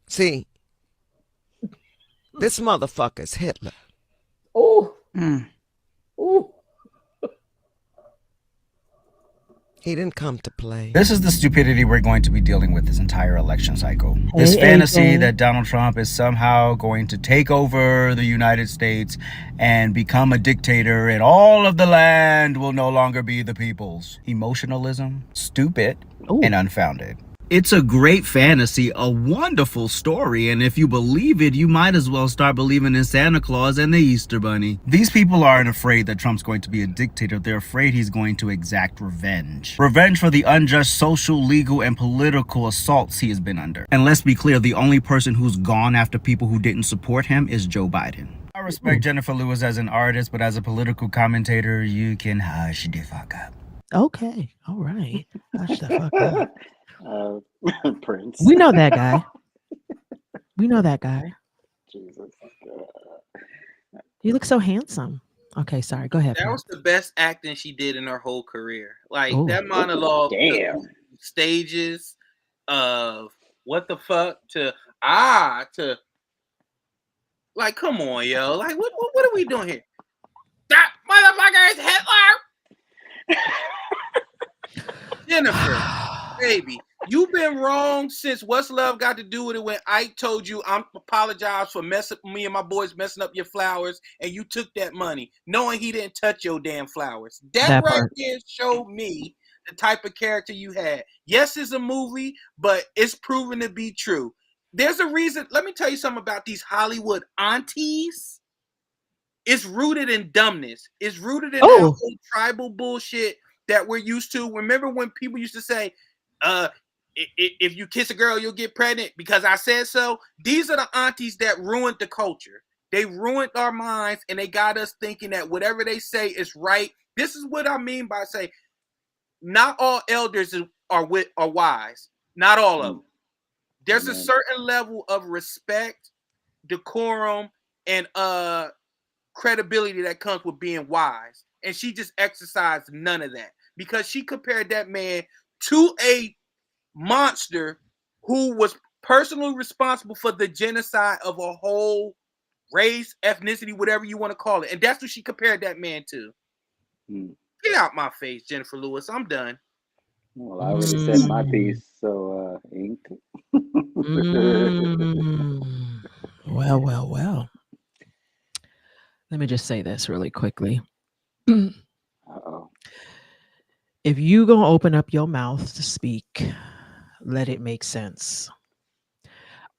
[SPEAKER 6] See, this motherfucker's Hitler.
[SPEAKER 1] Oh. Oh.
[SPEAKER 6] He didn't come to play.
[SPEAKER 5] This is the stupidity we're going to be dealing with this entire election cycle.
[SPEAKER 1] Hey,
[SPEAKER 5] This fantasy
[SPEAKER 1] AJ.
[SPEAKER 5] that Donald Trump is somehow going to take over the United States and become a dictator and all of the land will no longer be the people's. Emotionalism, stupid, and unfounded. It's a great fantasy, a wonderful story, and if you believe it, you might as well start believing in Santa Claus and the Easter Bunny. These people aren't afraid that Trump's going to be a dictator. They're afraid he's going to exact revenge. Revenge for the unjust social, legal, and political assaults he has been under. And let's be clear, the only person who's gone after people who didn't support him is Joe Biden. I respect Jennifer Lewis as an artist, but as a political commentator, you can hush the fuck up.
[SPEAKER 1] Okay. All right. Hush the fuck up.
[SPEAKER 2] Prince.
[SPEAKER 1] We know that guy. We know that guy. You look so handsome. Okay, sorry. Go ahead,
[SPEAKER 3] That was
[SPEAKER 1] Prince.
[SPEAKER 3] the best acting she did in her whole career. Like
[SPEAKER 1] Oh,
[SPEAKER 3] that monologue took
[SPEAKER 2] Damn.
[SPEAKER 3] me stages of what the fuck to like, come on, yo. Like, what are we doing here? That motherfucker is Hitler. Jennifer, baby, you've been wrong since What's Love got to do with it when Ike told you I'm apologize for messing me and my boys messing up your flowers, and you took that money knowing he didn't touch your damn flowers. That
[SPEAKER 1] that
[SPEAKER 3] right
[SPEAKER 1] part.
[SPEAKER 3] there showed me the type of character you had. Yes, it's a movie, but it's proven to be true. There's a reason. Let me tell you something about these Hollywood aunties. It's rooted in dumbness. It's rooted in that
[SPEAKER 1] Oh,
[SPEAKER 3] whole tribal bullshit that we're used to. Remember when people used to say, if you kiss a girl, you'll get pregnant because I said so? These are the aunties that ruined the culture. They ruined our minds and they got us thinking that whatever they say is right. This is what I mean by saying not all elders are wise. Not all of them. There's a certain level of respect, decorum, and credibility that comes with being wise. And she just exercised none of that because she compared that man to a monster who was personally responsible for the genocide of a whole race, ethnicity, whatever you want to call it. And that's what she compared that man to. Get out my face, Jennifer Lewis. I'm done.
[SPEAKER 2] Well, I already said my piece, so Ink.
[SPEAKER 1] Well. Let me just say this really quickly.
[SPEAKER 2] Uh-oh.
[SPEAKER 1] If you gonna open up your mouth to speak, let it make sense.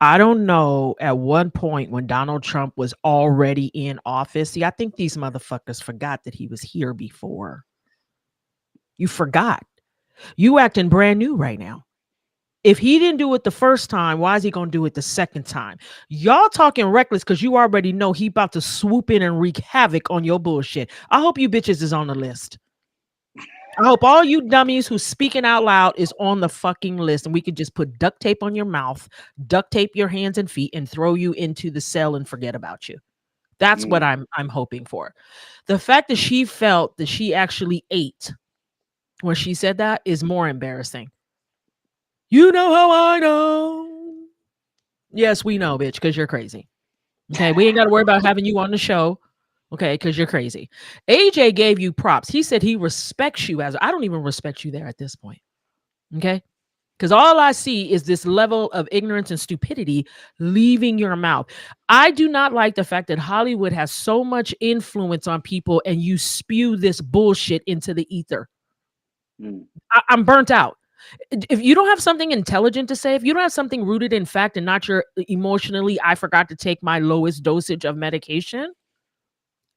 [SPEAKER 1] I don't know at one point when Donald Trump was already in office. See, I think these motherfuckers forgot that he was here before. You forgot. You acting brand new right now. If he didn't do it the first time, why is he going to do it the second time? Y'all talking reckless because you already know he about to swoop in and wreak havoc on your bullshit. I hope you bitches is on the list. I hope all you dummies who's speaking out loud is on the fucking list and we could just put duct tape on your mouth, duct tape your hands and feet and throw you into the cell and forget about you. That's what I'm hoping for. The fact that she felt that she actually ate when she said that is more embarrassing. You know how I know. Yes, we know, bitch, because you're crazy. Okay, we ain't got to worry about having you on the show. Okay, because you're crazy. AJ gave you props. He said he respects you as I don't even respect you there at this point. Okay, because all I see is this level of ignorance and stupidity leaving your mouth. I do not like the fact that Hollywood has so much influence on people and you spew this bullshit into the ether. I'm burnt out. If you don't have something intelligent to say, if you don't have something rooted in fact and not your emotionally, I forgot to take my lowest dosage of medication,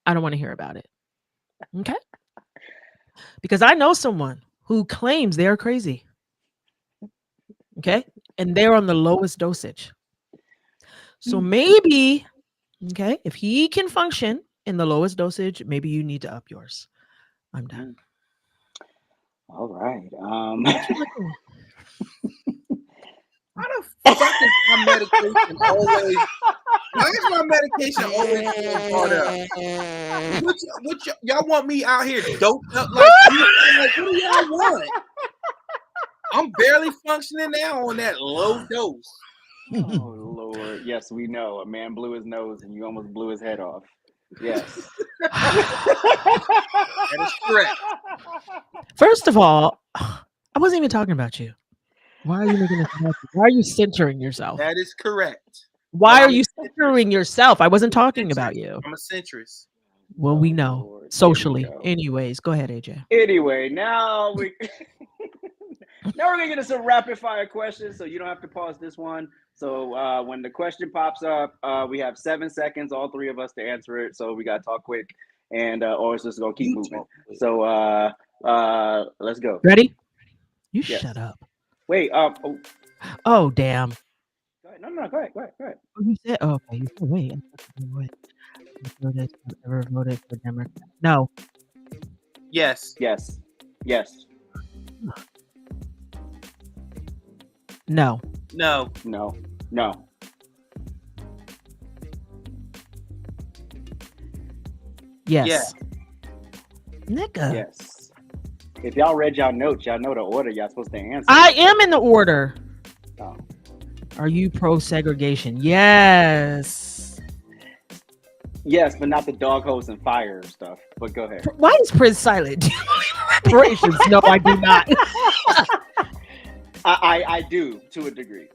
[SPEAKER 1] I don't want to hear about it. Okay? Because I know someone who claims they're crazy. Okay? And they're on the lowest dosage. So maybe, okay, if he can function in the lowest dosage, maybe you need to up yours. I'm done.
[SPEAKER 2] All right.
[SPEAKER 3] How the fuck is my medication always? Why is my medication always being brought up? Y'all want me out here doped up like what do y'all want? I'm barely functioning now on that low dose.
[SPEAKER 2] Oh Lord, yes, we know. A man blew his nose and you almost blew his head off. Yes.
[SPEAKER 3] That is correct.
[SPEAKER 1] First of all, I wasn't even talking about you. Why are you making this happen? Why are you centering yourself?
[SPEAKER 3] That is correct.
[SPEAKER 1] Why are you centering yourself? I wasn't talking about you.
[SPEAKER 3] I'm a centrist.
[SPEAKER 1] Well, we know
[SPEAKER 2] Lord,
[SPEAKER 1] socially.
[SPEAKER 2] we go.
[SPEAKER 1] Anyways, go ahead, AJ.
[SPEAKER 2] Anyway, now we're gonna get into some rapid fire questions, so you don't have to pause this one. So when the question pops up, we have 7 seconds, all three of us, to answer it. So we gotta talk quick, and or it's just gonna keep moving. So let's go.
[SPEAKER 1] Ready? You shut up.
[SPEAKER 2] Wait.
[SPEAKER 1] Oh damn.
[SPEAKER 2] Go ahead. No. Go ahead.
[SPEAKER 1] Oh, you said. Oh, okay. You said wait. Ever voted for Democrat? No.
[SPEAKER 3] Yes.
[SPEAKER 1] No. Yes. Nigga.
[SPEAKER 2] Yes. If y'all read y'all notes, y'all know the order y'all supposed to answer.
[SPEAKER 1] I am in the order.
[SPEAKER 2] Oh.
[SPEAKER 1] Are you pro segregation? Yes.
[SPEAKER 2] Yes, but not the dog hose and fire stuff. But go ahead.
[SPEAKER 1] Why is Prince silent? Do you believe in reparations? No, I do not.
[SPEAKER 2] I do, to a degree.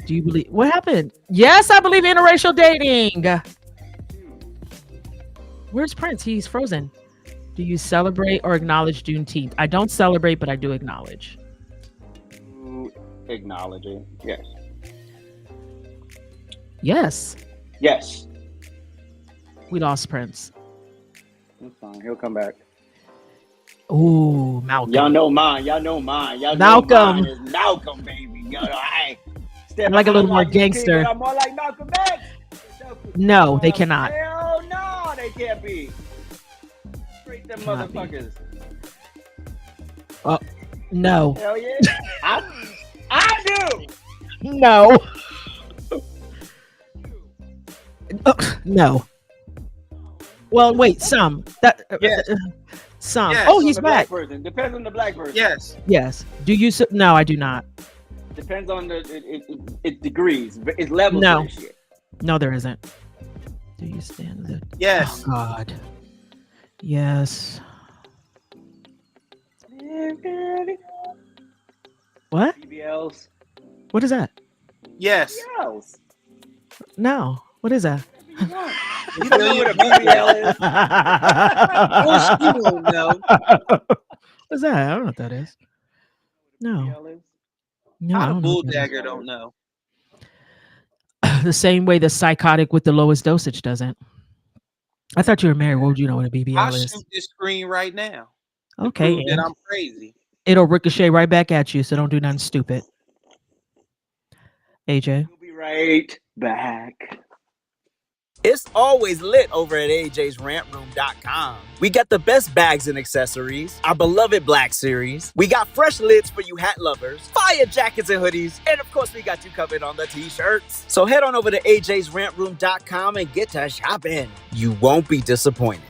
[SPEAKER 1] Do you believe what happened? Yes, I believe in interracial dating. Where's Prince? He's frozen. Do you celebrate or acknowledge Juneteenth? I don't celebrate, but I do acknowledge.
[SPEAKER 2] Acknowledge it. Yes.
[SPEAKER 1] Yes.
[SPEAKER 2] Yes.
[SPEAKER 1] We lost Prince.
[SPEAKER 2] That's fine. He'll come back.
[SPEAKER 1] Ooh, Malcolm.
[SPEAKER 2] Y'all know mine. Y'all know mine. Y'all
[SPEAKER 1] Malcolm.
[SPEAKER 2] know mine is Malcolm, baby. Y'all know,
[SPEAKER 1] I'm like a little more gangster.
[SPEAKER 2] I'm more like Malcolm X.
[SPEAKER 1] No, they cannot.
[SPEAKER 2] Hell no, they can't be. Straight them
[SPEAKER 1] Cannot
[SPEAKER 2] motherfuckers.
[SPEAKER 1] Oh, no.
[SPEAKER 2] Hell yeah. I do.
[SPEAKER 1] No. No. Well, wait. Some.
[SPEAKER 3] Yes.
[SPEAKER 1] Some.
[SPEAKER 3] Yes.
[SPEAKER 1] Oh, he's back.
[SPEAKER 2] Depends on the black person.
[SPEAKER 3] Yes.
[SPEAKER 1] Yes. Do you? No, I do not.
[SPEAKER 2] Depends on it degrees. It's levels
[SPEAKER 1] No.
[SPEAKER 2] of this shit.
[SPEAKER 1] No, there isn't. Do you stand the?
[SPEAKER 3] Yes.
[SPEAKER 1] Oh, God. Yes. What?
[SPEAKER 2] BBLs.
[SPEAKER 1] What is that?
[SPEAKER 3] Yes.
[SPEAKER 2] BBLs.
[SPEAKER 1] No. What is that?
[SPEAKER 2] You don't know what a BBL is?
[SPEAKER 3] Of course you don't know.
[SPEAKER 1] What's that? I don't know what that is. No.
[SPEAKER 2] BBL is?
[SPEAKER 1] No, I
[SPEAKER 3] How the
[SPEAKER 1] don't know
[SPEAKER 3] bull
[SPEAKER 1] what that is.
[SPEAKER 3] dagger don't know.
[SPEAKER 1] The same way the psychotic with the lowest dosage doesn't. I thought you were married. What would you know what a
[SPEAKER 3] I'll
[SPEAKER 1] BBL is?
[SPEAKER 3] shoot this screen right now. To
[SPEAKER 1] Okay,
[SPEAKER 3] prove that
[SPEAKER 1] and
[SPEAKER 3] I'm crazy.
[SPEAKER 1] it'll ricochet right back at you, so don't do nothing stupid. AJ.
[SPEAKER 2] We'll be right back.
[SPEAKER 4] It's always lit over at ajsrantroom.com. We got the best bags and accessories, our beloved Black Series. We got fresh lids for you hat lovers, fire jackets and hoodies, and of course we got you covered on the t-shirts. So head on over to ajsrantroom.com and get to shopping. You won't be disappointed.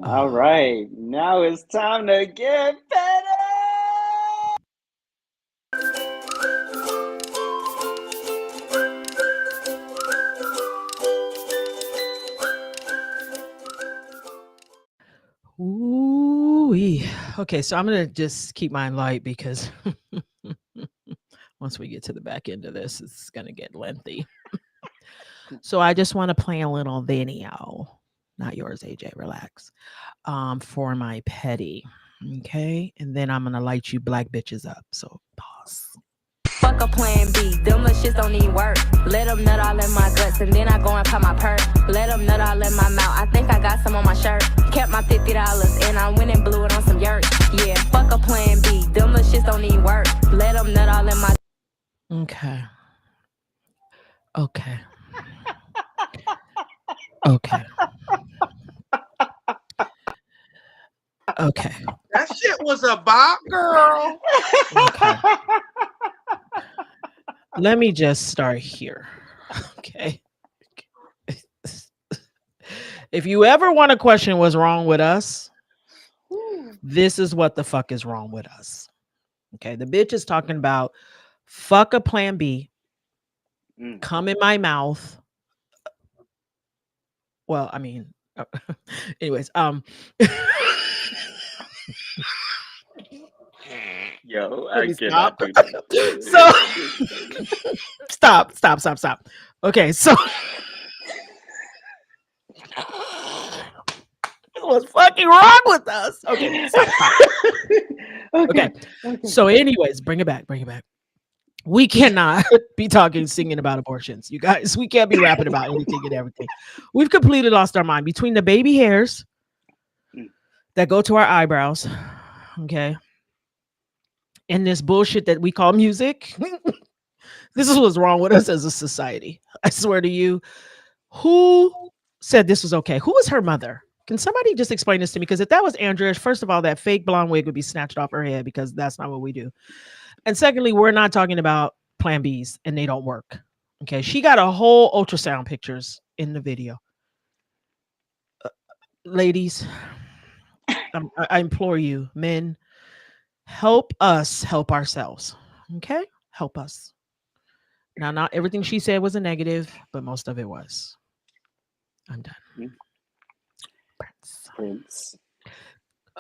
[SPEAKER 2] All right. Now it's time to get better.
[SPEAKER 1] Ooh. Okay, so I'm gonna just keep mine light because once we get to the back end of this, it's gonna get lengthy. So I just want to play a little video. Not yours, AJ. Relax. For my petty. Okay, and then I'm gonna light you black bitches up. So pause.
[SPEAKER 7] Fuck a plan B, them little shits don't even work. Let them nut all in my guts and then I go and pop my perk. Let them nut all in my mouth, I think I got some on my shirt. Kept my $50 and I went and blew it on some yurt. Yeah, fuck a plan B, them little shits don't even work. Let them nut all in my.
[SPEAKER 1] Okay. Okay. Okay. Okay.
[SPEAKER 3] That shit was a bop, girl.
[SPEAKER 1] Okay. Let me just start here. Okay. If you ever want to question what's wrong with us, this is what the fuck is wrong with us. Okay. The bitch is talking about fuck a plan B, come in my mouth. Well, I mean, anyways,
[SPEAKER 2] Yo,
[SPEAKER 1] Let
[SPEAKER 2] I
[SPEAKER 1] me
[SPEAKER 2] cannot
[SPEAKER 1] stop.
[SPEAKER 2] do that.
[SPEAKER 1] So stop. Okay, so what's fucking wrong with us? Okay, stop. Okay. So, anyways, bring it back. We cannot be singing about abortions, you guys. We can't be rapping about anything and everything. We've completely lost our mind between the baby hairs that go to our eyebrows, okay, and this bullshit that we call music. This is what's wrong with us as a society. I swear to you. Who said this was okay? Who was her mother? Can somebody just explain this to me? Because if that was Andrea, first of all, that fake blonde wig would be snatched off her head because that's not what we do. And secondly, we're not talking about Plan Bs and they don't work. Okay, she got a whole ultrasound pictures in the video. Ladies, I implore you, men, help us help ourselves. Okay, help us. Now, not everything she said was a negative, but most of it was. I'm done.
[SPEAKER 2] Prince.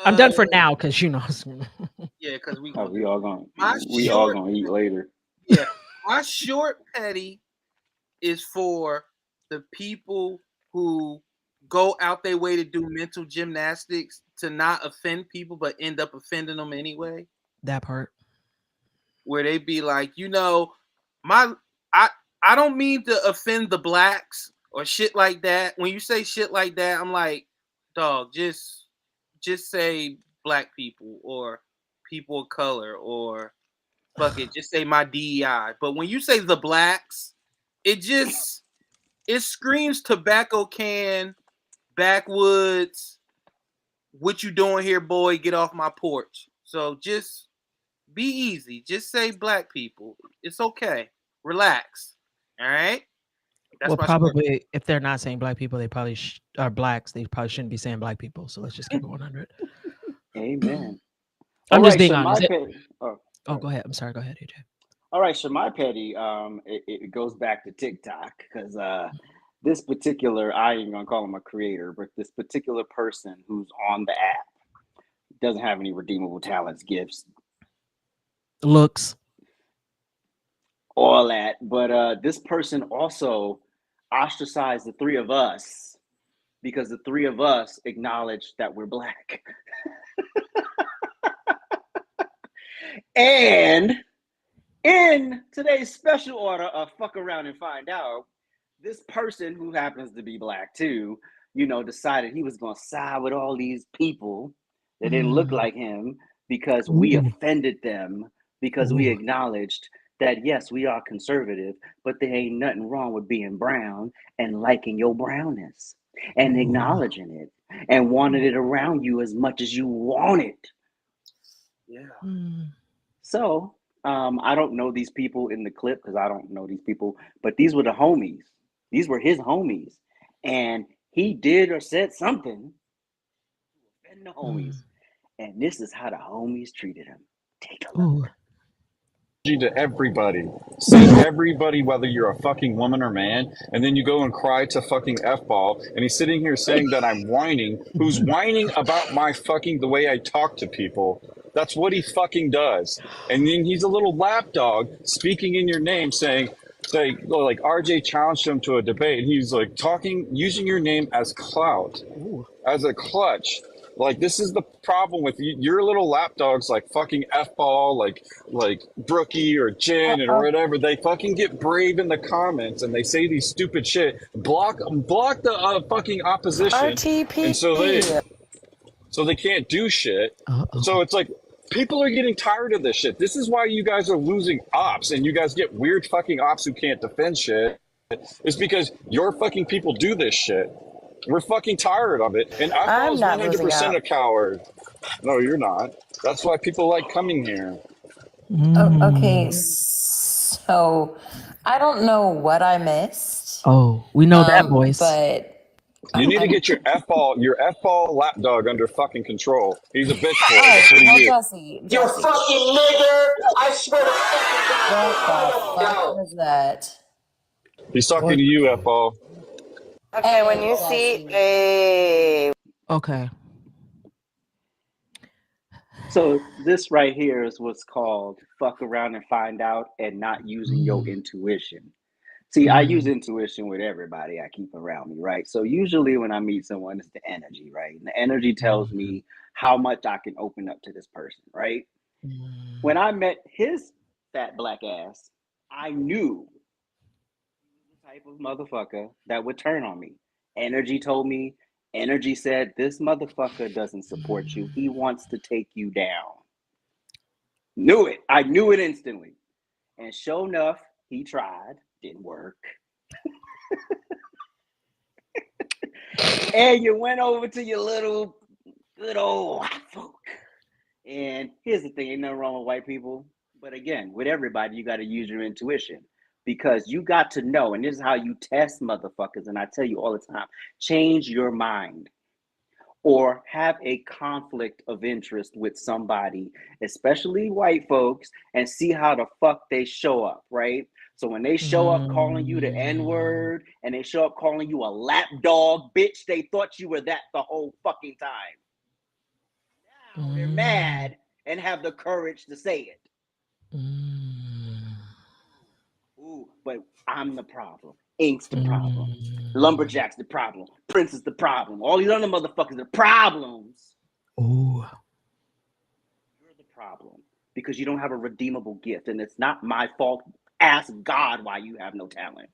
[SPEAKER 1] I'm done for now because you know.
[SPEAKER 3] Yeah, because we
[SPEAKER 2] all gonna
[SPEAKER 3] short
[SPEAKER 2] eat later.
[SPEAKER 3] Yeah, my short petty is for the people who go out their way to do mental gymnastics to not offend people but end up offending them anyway.
[SPEAKER 1] That part.
[SPEAKER 3] Where they be like, I I don't mean to offend the blacks or shit like that. When you say shit like that, I'm like, dog, just say black people or people of color or fuck it, just say my DEI. But when you say the blacks, it screams tobacco can, backwoods, what you doing here, boy? Get off my porch. So just be easy. Just say black people. It's okay. Relax. All right? That's
[SPEAKER 1] Well,
[SPEAKER 3] my story.
[SPEAKER 1] probably if they're not saying black people, they probably are blacks. They probably shouldn't be saying black people. So let's just keep it 100.
[SPEAKER 2] Amen.
[SPEAKER 1] I'm
[SPEAKER 2] All
[SPEAKER 1] just
[SPEAKER 2] right,
[SPEAKER 1] being
[SPEAKER 2] so my
[SPEAKER 1] honest.
[SPEAKER 2] petty.
[SPEAKER 1] Oh, go ahead. I'm sorry. Go ahead, AJ.
[SPEAKER 2] All right, so my petty, it goes back to TikTok because this particular, I ain't gonna call him a creator, but this particular person who's on the app doesn't have any redeemable talents, gifts,
[SPEAKER 1] Looks.
[SPEAKER 2] all that. But this person also ostracized the three of us because the three of us acknowledge that we're black. And in today's special order of fuck around and find out, this person who happens to be black too, decided he was going to side with all these people that didn't look like him because we offended them, because we acknowledged that, yes, we are conservative, but there ain't nothing wrong with being brown and liking your brownness and acknowledging it and wanting it around you as much as you want it.
[SPEAKER 3] Yeah.
[SPEAKER 2] So I don't know these people in the clip because I don't know these people, but these were the homies. These were his homies. And he did or said something to offend the homies. And this is how the homies treated him. Take a look.
[SPEAKER 8] To everybody. Say everybody, whether you're a fucking woman or man, and then you go and cry to fucking F-ball, and he's sitting here saying that I'm whining. Who's whining about my fucking, the way I talk to people? That's what he fucking does. And then he's a little lapdog speaking in your name saying, like RJ challenged him to a debate. He's like using your name as clout, as a clutch. Like, this is the problem with you. Your little lapdogs like fucking F-ball, like Brookie or Jen or whatever. They fucking get brave in the comments and they say these stupid shit. Block the fucking opposition.
[SPEAKER 9] RTP.
[SPEAKER 8] And so they can't do shit. So it's like, people are getting tired of this shit. This is why you guys are losing ops and you guys get weird fucking ops who can't defend shit. It's because your fucking people do this shit. We're fucking tired of it. And I was 100% a coward. No, you're not. That's why people like coming here.
[SPEAKER 9] Okay, so I don't know what I missed.
[SPEAKER 1] Oh, we know that voice.
[SPEAKER 9] But
[SPEAKER 8] you need to get your F-ball lapdog under fucking control. He's a bitch boy. That's what he is.
[SPEAKER 9] Jesse. You fucking nigger! I swear to fucking God. What the fuck was that?
[SPEAKER 8] He's talking to you, F-ball.
[SPEAKER 9] Okay, when you see a...
[SPEAKER 1] Okay.
[SPEAKER 2] So this right here is what's called fuck around and find out and not using your intuition. See, I use intuition with everybody I keep around me, right? So usually when I meet someone, it's the energy, right? And the energy tells me how much I can open up to this person, right? When I met his fat black ass, I knew the type of motherfucker that would turn on me. Energy told me, energy said, this motherfucker doesn't support you. He wants to take you down. Knew it. I knew it instantly. And sure enough, he tried. Didn't work. And you went over to your little good old white folk. And here's the thing, ain't nothing wrong with white people. But again, with everybody, you got to use your intuition because you got to know, and this is how you test motherfuckers. And I tell you all the time, change your mind or have a conflict of interest with somebody, especially white folks, and see how the fuck they show up, right? So when they show up calling you the N-word and they show up calling you a lapdog, bitch, they thought you were that the whole fucking time. Now they're mad and have the courage to say it. Ooh, but I'm the problem. Ink's the problem. Lumberjack's the problem. Prince is the problem. All these other motherfuckers are problems.
[SPEAKER 1] Ooh.
[SPEAKER 2] You're the problem because you don't have a redeemable gift, and it's not my fault. Ask God why you have no talent.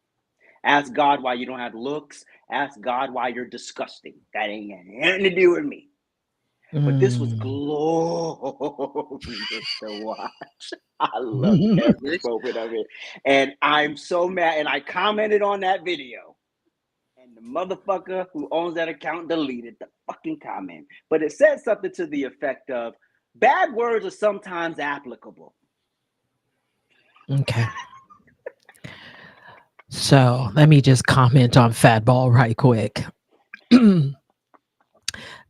[SPEAKER 2] Ask God why you don't have looks. Ask God why you're disgusting. That ain't got anything to do with me. But this was glorious to watch. I loved every moment of it. And I'm so mad. And I commented on that video. And the motherfucker who owns that account deleted the fucking comment. But it said something to the effect of, bad words are sometimes applicable.
[SPEAKER 1] Okay. So let me just comment on Fatball right quick.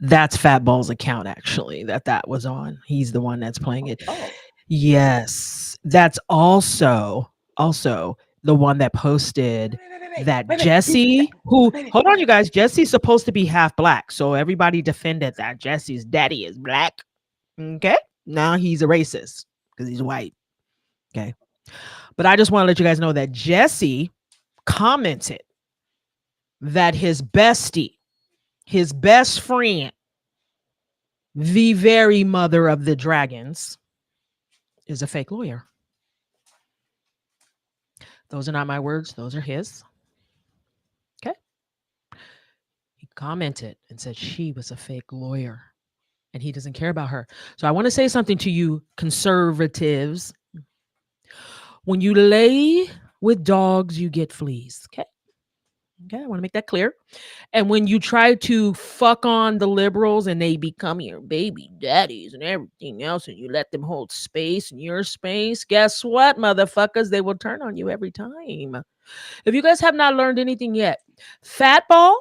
[SPEAKER 1] That's Fatball's account, actually, that was on. He's the one that's playing it.
[SPEAKER 2] Oh.
[SPEAKER 1] Yes. That's also the one that posted that Jesse, who, hold on, you guys, Jesse's supposed to be half black. So everybody defended that Jesse's daddy is black. Okay. Now he's a racist because he's white. Okay. But I just want to let you guys know that Jesse commented that his bestie, his best friend, the very mother of the dragons, is a fake lawyer. Those are not my words. Those are his. Okay. He commented and said she was a fake lawyer and he doesn't care about her. So I want to say something to you conservatives. When you lay with dogs, you get fleas. Okay. Okay, I want to make that clear. And when you try to fuck on the liberals and they become your baby daddies and everything else, and you let them hold space in your space, guess what, motherfuckers? They will turn on you every time. If you guys have not learned anything yet, Fatball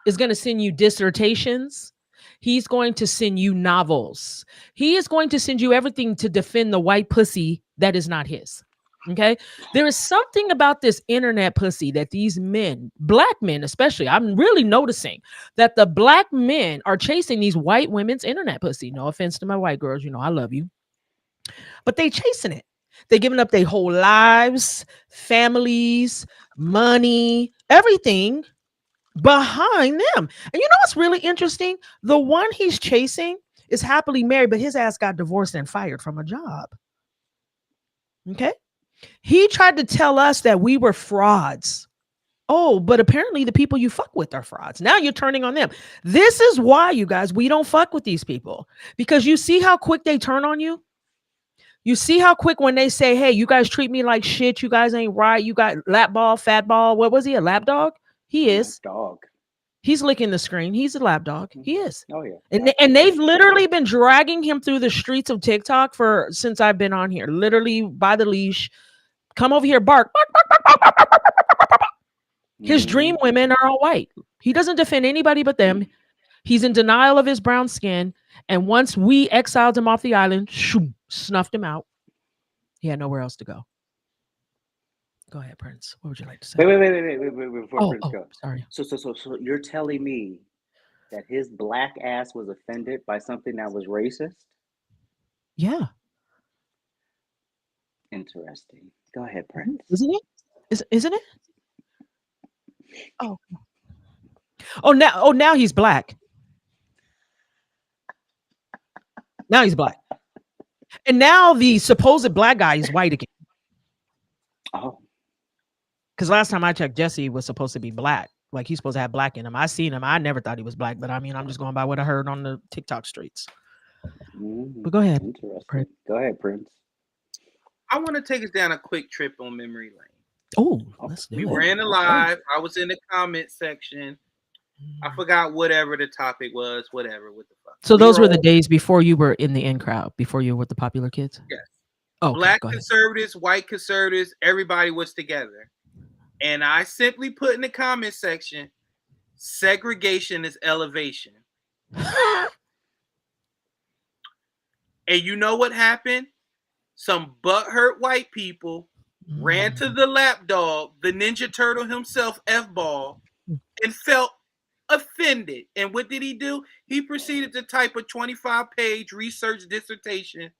[SPEAKER 1] is going to send you dissertations. He's going to send you novels. He is going to send you everything to defend the white pussy that is not his. Okay. There is something about this internet pussy that these men, black men especially, I'm really noticing that the black men are chasing these white women's internet pussy. No offense to my white girls, you know, I love you. But they chasing it. They're giving up their whole lives, families, money, everything behind them. And you know what's really interesting? The one he's chasing is happily married, but his ass got divorced and fired from a job. Okay. He tried to tell us that we were frauds. Oh, but apparently the people you fuck with are frauds. Now you're turning on them. This is why, you guys, we don't fuck with these people. Because you see how quick they turn on you? You see how quick when they say, hey, you guys treat me like shit. You guys ain't right. You got lap ball, fat ball. What was he, a lap dog? He is.
[SPEAKER 2] Dog.
[SPEAKER 1] He's licking the screen. He's a lap dog. He is.
[SPEAKER 2] Oh, yeah.
[SPEAKER 1] And they've literally been dragging him through the streets of TikTok since I've been on here. Literally by the leash. Come over here, bark. His dream women are all white. He doesn't defend anybody but them. He's in denial of his brown skin. And once we exiled him off the island, snuffed him out. He had nowhere else to go. Go ahead, Prince. What would you like to say?
[SPEAKER 2] Wait, before Prince goes.
[SPEAKER 1] Sorry.
[SPEAKER 2] So you're telling me that his black ass was offended by something that was racist?
[SPEAKER 1] Yeah.
[SPEAKER 2] Interesting. Go ahead, Prince.
[SPEAKER 1] Isn't it? Isn't it? Now he's black. Now he's black. And now the supposed black guy is white again.
[SPEAKER 2] Oh.
[SPEAKER 1] Because last time I checked, Jesse was supposed to be black. Like he's supposed to have black in him. I seen him. I never thought he was black, but I mean, I'm just going by what I heard on the TikTok streets. But go ahead.
[SPEAKER 2] Interesting. Go ahead, Prince.
[SPEAKER 3] I want to take us down a quick trip on memory lane.
[SPEAKER 1] Oh, let's do it.
[SPEAKER 3] We ran a live. I was in the comment section. I forgot whatever the topic was. Whatever. What the fuck?
[SPEAKER 1] So those were the days before you were in the in crowd, before you were with the popular kids?
[SPEAKER 3] Yes.
[SPEAKER 1] Okay,
[SPEAKER 3] Black
[SPEAKER 1] go ahead.
[SPEAKER 3] conservatives, white conservatives, everybody was together. And I simply put in the comment section, segregation is elevation. And you know what happened? Some butthurt white people ran to the lapdog, the Ninja Turtle himself, F-Ball, and felt offended. And what did he do? He proceeded to type a 25-page research dissertation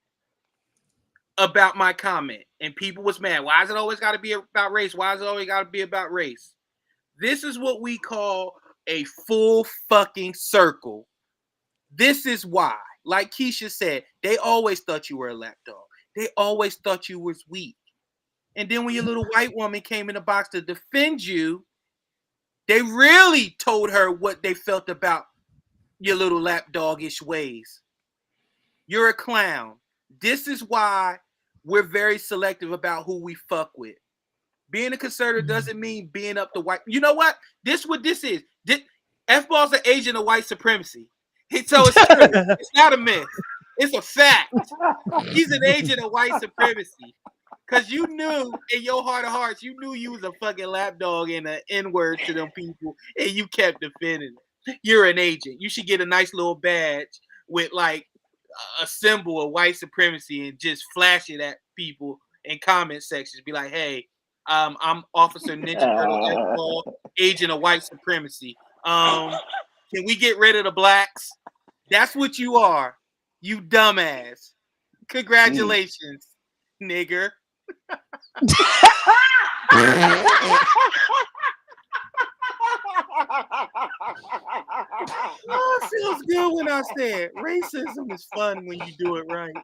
[SPEAKER 3] about my comment. And people was mad. Why is it always got to be about race? Why is it always got to be about race? This is what we call a full fucking circle. This is why, like Keisha said, they always thought you were a lapdog. They always thought you was weak. And then when your little white woman came in the box to defend you, they really told her what they felt about your little lapdogish ways. You're a clown. This is why we're very selective about who we fuck with. Being a conservative doesn't mean being up the white. You know what? This what this is. F-Ball's an agent of white supremacy. So it's true. It's not a myth. It's a fact. He's an agent of white supremacy. Because you knew in your heart of hearts, you knew you was a fucking lapdog and an N-word to them people, and you kept defending it. You're an agent. You should get a nice little badge with like a symbol of white supremacy and just flash it at people in comment sections. Be like, hey, I'm Officer Ninja Turtle F-Ball, agent of white supremacy. Can we get rid of the blacks? That's what you are, you dumbass. Congratulations, nigger. Oh, it feels good when I say it. Racism is fun when you do it right.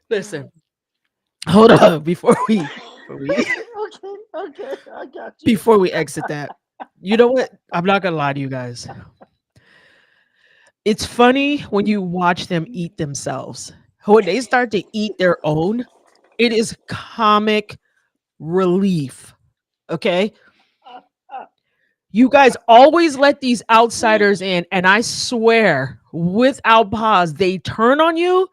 [SPEAKER 1] Listen, hold up before we
[SPEAKER 2] Okay, I got you.
[SPEAKER 1] before we exit that. You know what? I'm not gonna lie to you guys. It's funny when you watch them eat themselves. When they start to eat their own, it is comic relief. Okay? You guys always let these outsiders in, and I swear, without pause, they turn on you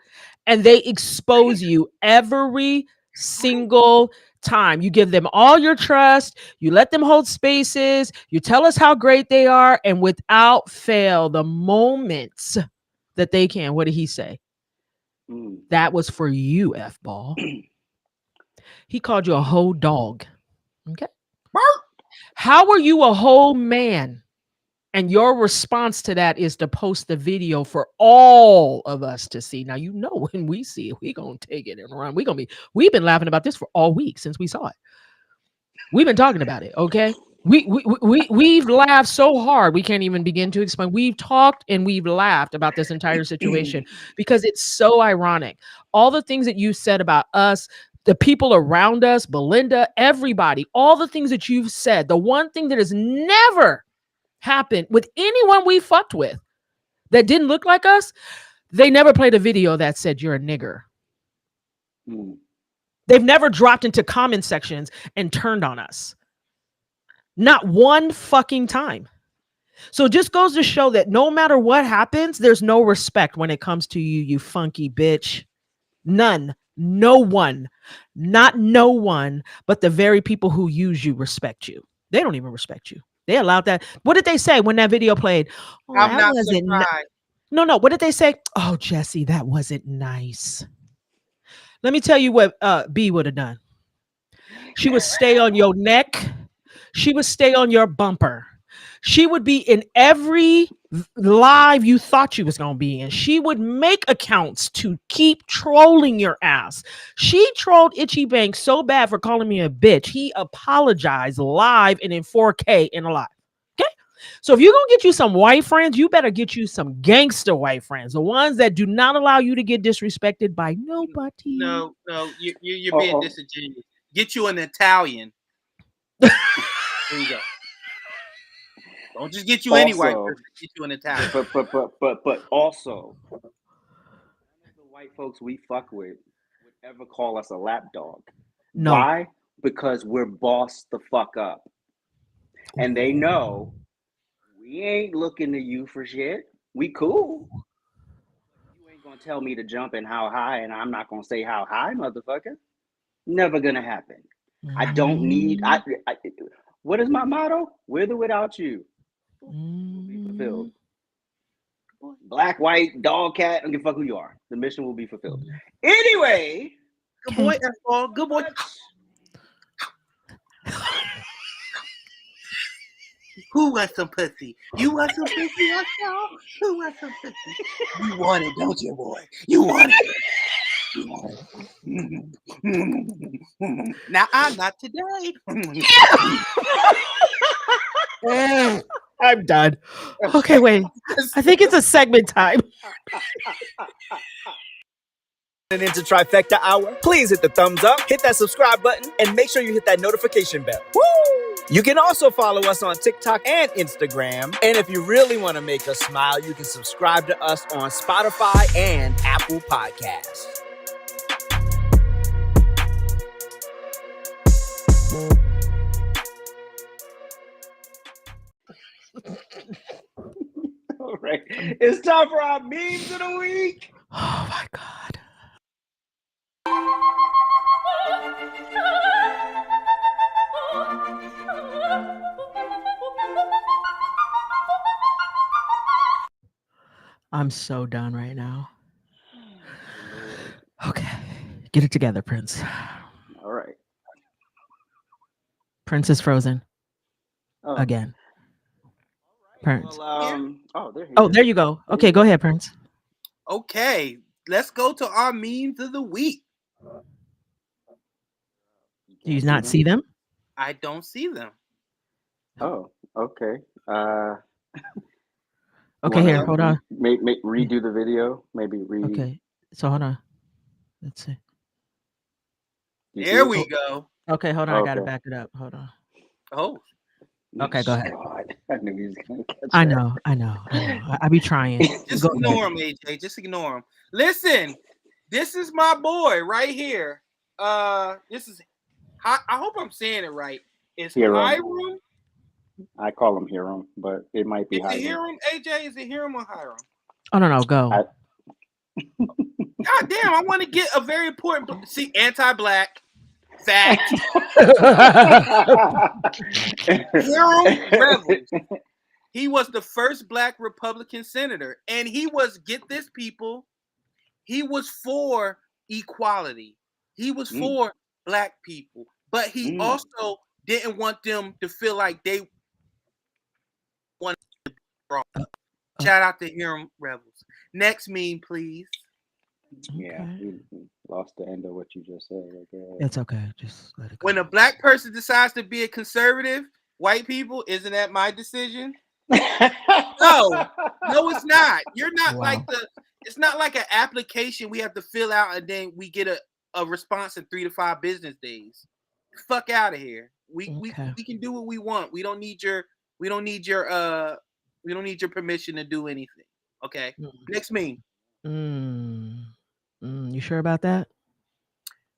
[SPEAKER 1] and they expose you every single time. You give them all your trust, you let them hold spaces, you tell us how great they are, and without fail, the moments that they can, what did he say? That was for you, F ball. He called you a whole dog. Okay. How are you a whole man? And your response to that is to post the video for all of us to see. Now, you know, when we see it, we're going to take it and run. We've been laughing about this for all week since we saw it. We've been talking about it. Okay. We've laughed so hard. We can't even begin to explain. We've talked and we've laughed about this entire situation because it's so ironic. All the things that you said about us, the people around us, Belinda, everybody, all the things that you've said, the one thing that has never happened with anyone we fucked with that didn't look like us, they never played a video that said you're a nigger. They've never dropped into comment sections and turned on us. Not one fucking time. So it just goes to show that no matter what happens, there's no respect when it comes to you, you funky bitch. None. No one. Not no one, but the very people who use you respect you. They don't even respect you. They allowed that. What did they say when that video played? Oh,
[SPEAKER 3] I'm
[SPEAKER 1] that
[SPEAKER 3] not
[SPEAKER 1] wasn't
[SPEAKER 3] surprised.
[SPEAKER 1] no. What did they say? Oh, Jesse, that wasn't nice. Let me tell you what B would have done. She would stay on your neck. She would stay on your bumper. She would be in every live you thought she was going to be in. She would make accounts to keep trolling your ass. She trolled Itchy Bank so bad for calling me a bitch. He apologized live and in 4K in a live. Okay? So if you're going to get you some white friends, you better get you some gangster white friends. The ones that do not allow you to get disrespected by nobody.
[SPEAKER 3] No, you're being disingenuous. Get you an Italian. There you go. Don't just get you any white person. Get you an Italian.
[SPEAKER 2] But also, none of the white folks we fuck with would ever call us a lapdog.
[SPEAKER 1] No.
[SPEAKER 2] Why? Because we're bossed the fuck up. And they know we ain't looking to you for shit. We cool. You ain't gonna tell me to jump and how high, and I'm not gonna say how high, motherfucker. Never gonna happen. I don't need. I what is my motto? With or without you, will be fulfilled. Black, white, dog, cat. I don't give a fuck who you are. The mission will be fulfilled. Anyway,
[SPEAKER 3] Good boy, F-ball. Good boy. Who wants some pussy? You want some pussy, y'all? Who wants some pussy? You want it, don't you, boy? You want it. You want it. Now I'm not today.
[SPEAKER 1] I'm done. Okay, wait. I think it's a segment time.
[SPEAKER 4] Into Trifecta Hour, please hit the thumbs up, hit that subscribe button, and make sure you hit that notification bell. Woo! You can also follow us on TikTok and Instagram. And if you really want to make us smile, you can subscribe to us on Spotify and Apple Podcasts.
[SPEAKER 2] all right. It's time for our memes of the week.
[SPEAKER 1] Oh my God. I'm so done right now. Okay. Get it together, Prince.
[SPEAKER 2] All right.
[SPEAKER 1] Prince is frozen.
[SPEAKER 2] Oh.
[SPEAKER 1] Again. Prince.
[SPEAKER 2] Well,
[SPEAKER 1] there you go. Okay, go ahead, Prince.
[SPEAKER 3] Okay, let's go to our memes of the week.
[SPEAKER 1] Do you not see them?
[SPEAKER 3] I don't see them.
[SPEAKER 2] Oh, okay.
[SPEAKER 1] Okay, here, hold on.
[SPEAKER 2] Redo the video. Maybe
[SPEAKER 1] Okay, so hold on. Let's see.
[SPEAKER 3] There we go.
[SPEAKER 1] Okay, hold on. I gotta back it up. Hold on.
[SPEAKER 3] Oh.
[SPEAKER 1] Okay, go ahead.
[SPEAKER 2] God, I knew he was gonna catch
[SPEAKER 1] I
[SPEAKER 2] that.
[SPEAKER 1] know. I be trying.
[SPEAKER 3] Just ignore him, AJ. Just ignore him. Listen, this is my boy right here. This is. I hope I'm saying it right. It's Hiram.
[SPEAKER 2] I call him Hiram, but it might be
[SPEAKER 3] Hiram.
[SPEAKER 2] Hiram.
[SPEAKER 3] Is it Hiram, AJ? Is it Hiram or Hiram?
[SPEAKER 1] Oh no, go.
[SPEAKER 3] God damn! I want to get a very important. See, anti-black. Fact. Harold Revels. He was the first black Republican senator, and he was, get this, people, he was for equality. He was for black people, but he also didn't want them to feel like they wanted to be wrong. Shout out to Harold Revels. Next meme, please.
[SPEAKER 2] Yeah, we lost the end of what you just said.
[SPEAKER 1] It's okay. Just let it go.
[SPEAKER 3] When a black person decides to be a conservative, white people, isn't that my decision? No, it's not. You're not like it's not like an application we have to fill out and then we get a response in 3 to 5 business days. Fuck out of here. We can do what we want. We don't need your permission to do anything. Okay. Next meme.
[SPEAKER 1] You sure about that?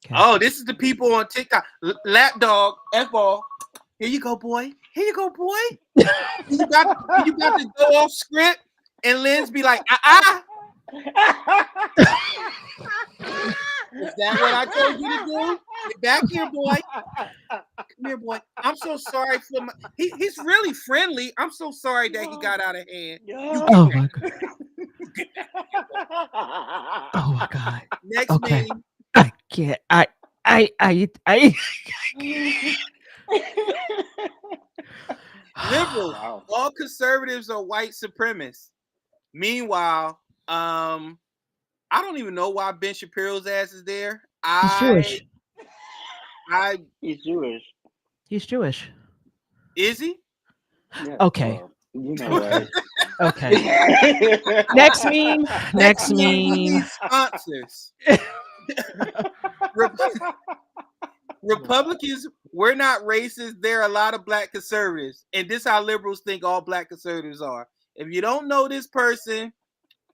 [SPEAKER 3] Okay. Oh, this is the people on TikTok. Lapdog, F-ball. Here you go, boy. Here you go, boy. you about to go off script, and Lynn's be like, Is that what I told you to do? Get back here, boy. Come here, boy. I'm so sorry for my. He's really friendly. I'm so sorry that he got out of hand.
[SPEAKER 1] Oh my God. Oh my God.
[SPEAKER 3] Next meme.
[SPEAKER 1] I can't.
[SPEAKER 3] Liberals. All conservatives are white supremacists. Meanwhile, I don't even know why Ben Shapiro's ass is there.
[SPEAKER 1] He's Jewish.
[SPEAKER 2] He's Jewish.
[SPEAKER 1] He's Jewish.
[SPEAKER 3] Is he?
[SPEAKER 2] Yeah,
[SPEAKER 1] okay.
[SPEAKER 2] Well, you know what?
[SPEAKER 1] Okay. Next meme. Next meme.
[SPEAKER 3] Sponsors. Republicans, we're not racist. There are a lot of black conservatives. And this is how liberals think all black conservatives are. If you don't know this person,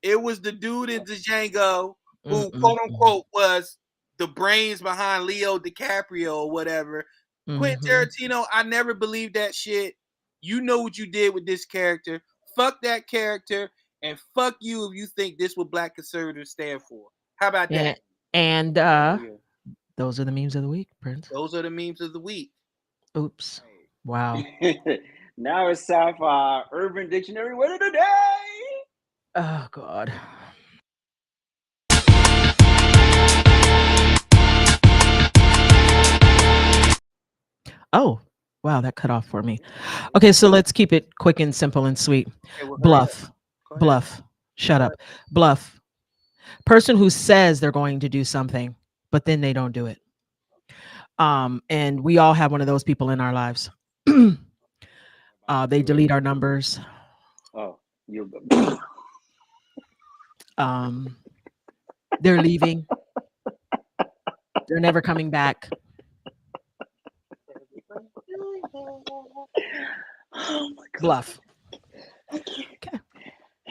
[SPEAKER 3] it was the dude in Django who, quote unquote, was the brains behind Leo DiCaprio or whatever. Quentin Tarantino, I never believed that shit. You know what you did with this character. Fuck that character. and fuck you if you think this what black conservatives stand for. How about that?
[SPEAKER 1] And
[SPEAKER 2] Yeah.
[SPEAKER 1] those are the memes of the week, Prince.
[SPEAKER 3] Those are the memes of the week.
[SPEAKER 1] Oops. Wow.
[SPEAKER 2] Now it's time for our Urban Dictionary word of the day.
[SPEAKER 1] Oh God. Oh, wow, that cut off for me. Okay, so let's keep it quick and simple and sweet.
[SPEAKER 3] Okay, well,
[SPEAKER 1] Bluff.
[SPEAKER 3] go ahead.
[SPEAKER 1] Bluff. Shut up. Bluff. Person who says they're going to do something, but then they don't do it. And we all have one of those people in our lives. They delete our numbers.
[SPEAKER 2] Oh, you.
[SPEAKER 1] They're leaving. They're never coming back.
[SPEAKER 2] Oh my God.
[SPEAKER 1] Bluff. Okay.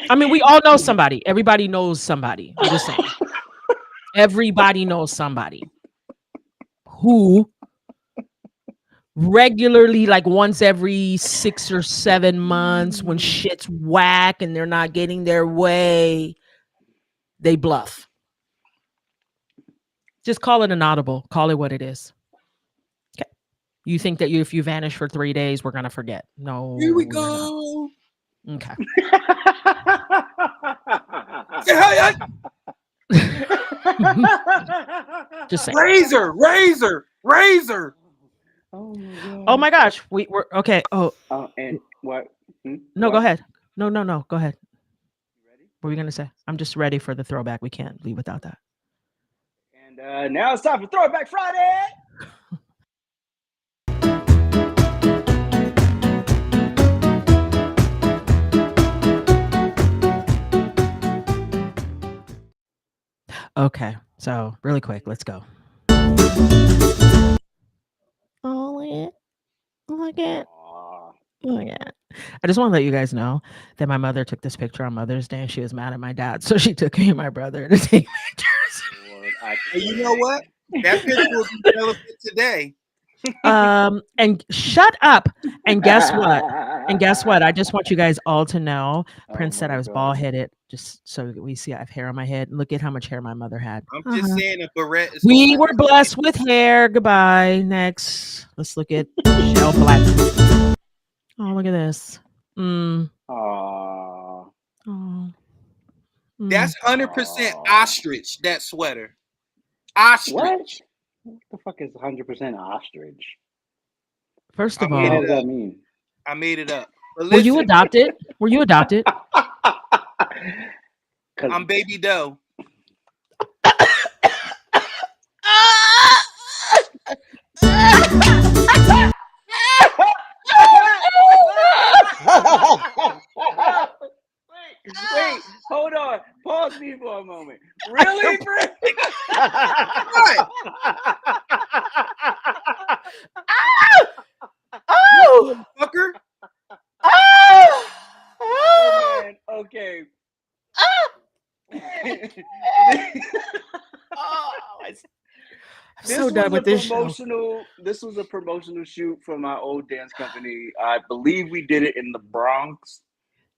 [SPEAKER 1] I mean, we all know somebody. Everybody knows somebody. I'm just saying. Everybody knows somebody who regularly, like once every 6 or 7 months, when shit's whack and they're not getting their way, they bluff. Just call it an audible. Call it what it is. Okay. You think that if you vanish for 3 days, we're gonna forget? No.
[SPEAKER 3] Here we
[SPEAKER 1] we're not.
[SPEAKER 3] go.
[SPEAKER 1] Okay. Just saying.
[SPEAKER 3] Razor.
[SPEAKER 1] Oh my gosh. We're okay. Oh.
[SPEAKER 2] And what?
[SPEAKER 1] No,
[SPEAKER 2] what?
[SPEAKER 1] go ahead. No. Go ahead. What were you gonna say? I'm just ready for the throwback. We can't leave without that.
[SPEAKER 2] And now it's time for Throwback Friday.
[SPEAKER 1] Okay, so really quick, let's go. Oh, look at. I just want to let you guys know that my mother took this picture on Mother's Day and she was mad at my dad, so she took me and my brother to take pictures.
[SPEAKER 3] Hey, you know what? That picture will be relevant today.
[SPEAKER 1] And shut up. And guess what? I just want you guys all to know. Prince said I was bald headed, just so we see I have hair on my head. Look at how much hair my mother had.
[SPEAKER 3] I'm just saying a barrette is
[SPEAKER 1] We were blessed with hair. Goodbye. Next. Let's look at Shell Black. Oh, look at this.
[SPEAKER 3] That's 100% ostrich, that sweater. Ostrich.
[SPEAKER 2] What the fuck is 100% ostrich?
[SPEAKER 1] First of all,
[SPEAKER 2] what does that mean?
[SPEAKER 3] I made it up.
[SPEAKER 1] Were you adopted?
[SPEAKER 3] I'm baby doe.
[SPEAKER 2] Wait, hold on. Pause me for a moment. Really, Britt?
[SPEAKER 3] What?
[SPEAKER 1] Oh,
[SPEAKER 3] fucker.
[SPEAKER 2] Oh man. Okay.
[SPEAKER 1] I'm so done with this show.
[SPEAKER 2] This was a promotional shoot for my old dance company. I believe we did it in the Bronx,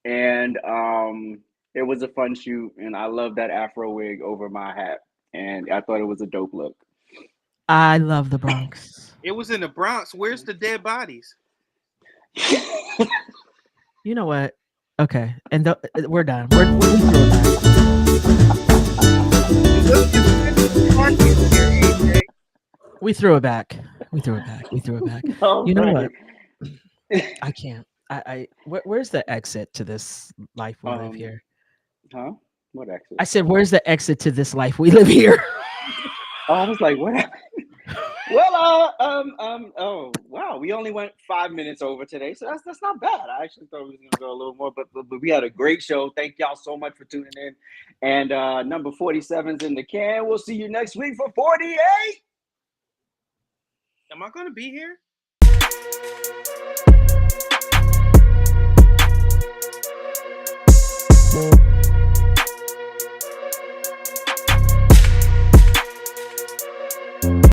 [SPEAKER 2] and it was a fun shoot. And I love that Afro wig over my hat, and I thought it was a dope look.
[SPEAKER 1] I love the Bronx.
[SPEAKER 3] It was in the Bronx. Where's the dead bodies?
[SPEAKER 1] You know what? Okay, and we're done. We threw it back. We threw it back.
[SPEAKER 2] Oh,
[SPEAKER 1] you know what? I can't. Where's the exit to this life we live here?
[SPEAKER 2] Huh? What exit?
[SPEAKER 1] I said, where's the exit to this life we live here?
[SPEAKER 2] Oh, I was like, what happened? Well, oh wow, we only went 5 minutes over today, so that's not bad. I actually thought we was gonna go a little more, but we had a great show. Thank y'all so much for tuning in. And number 47's in the can. We'll see you next week for 48.
[SPEAKER 3] Am I gonna be here?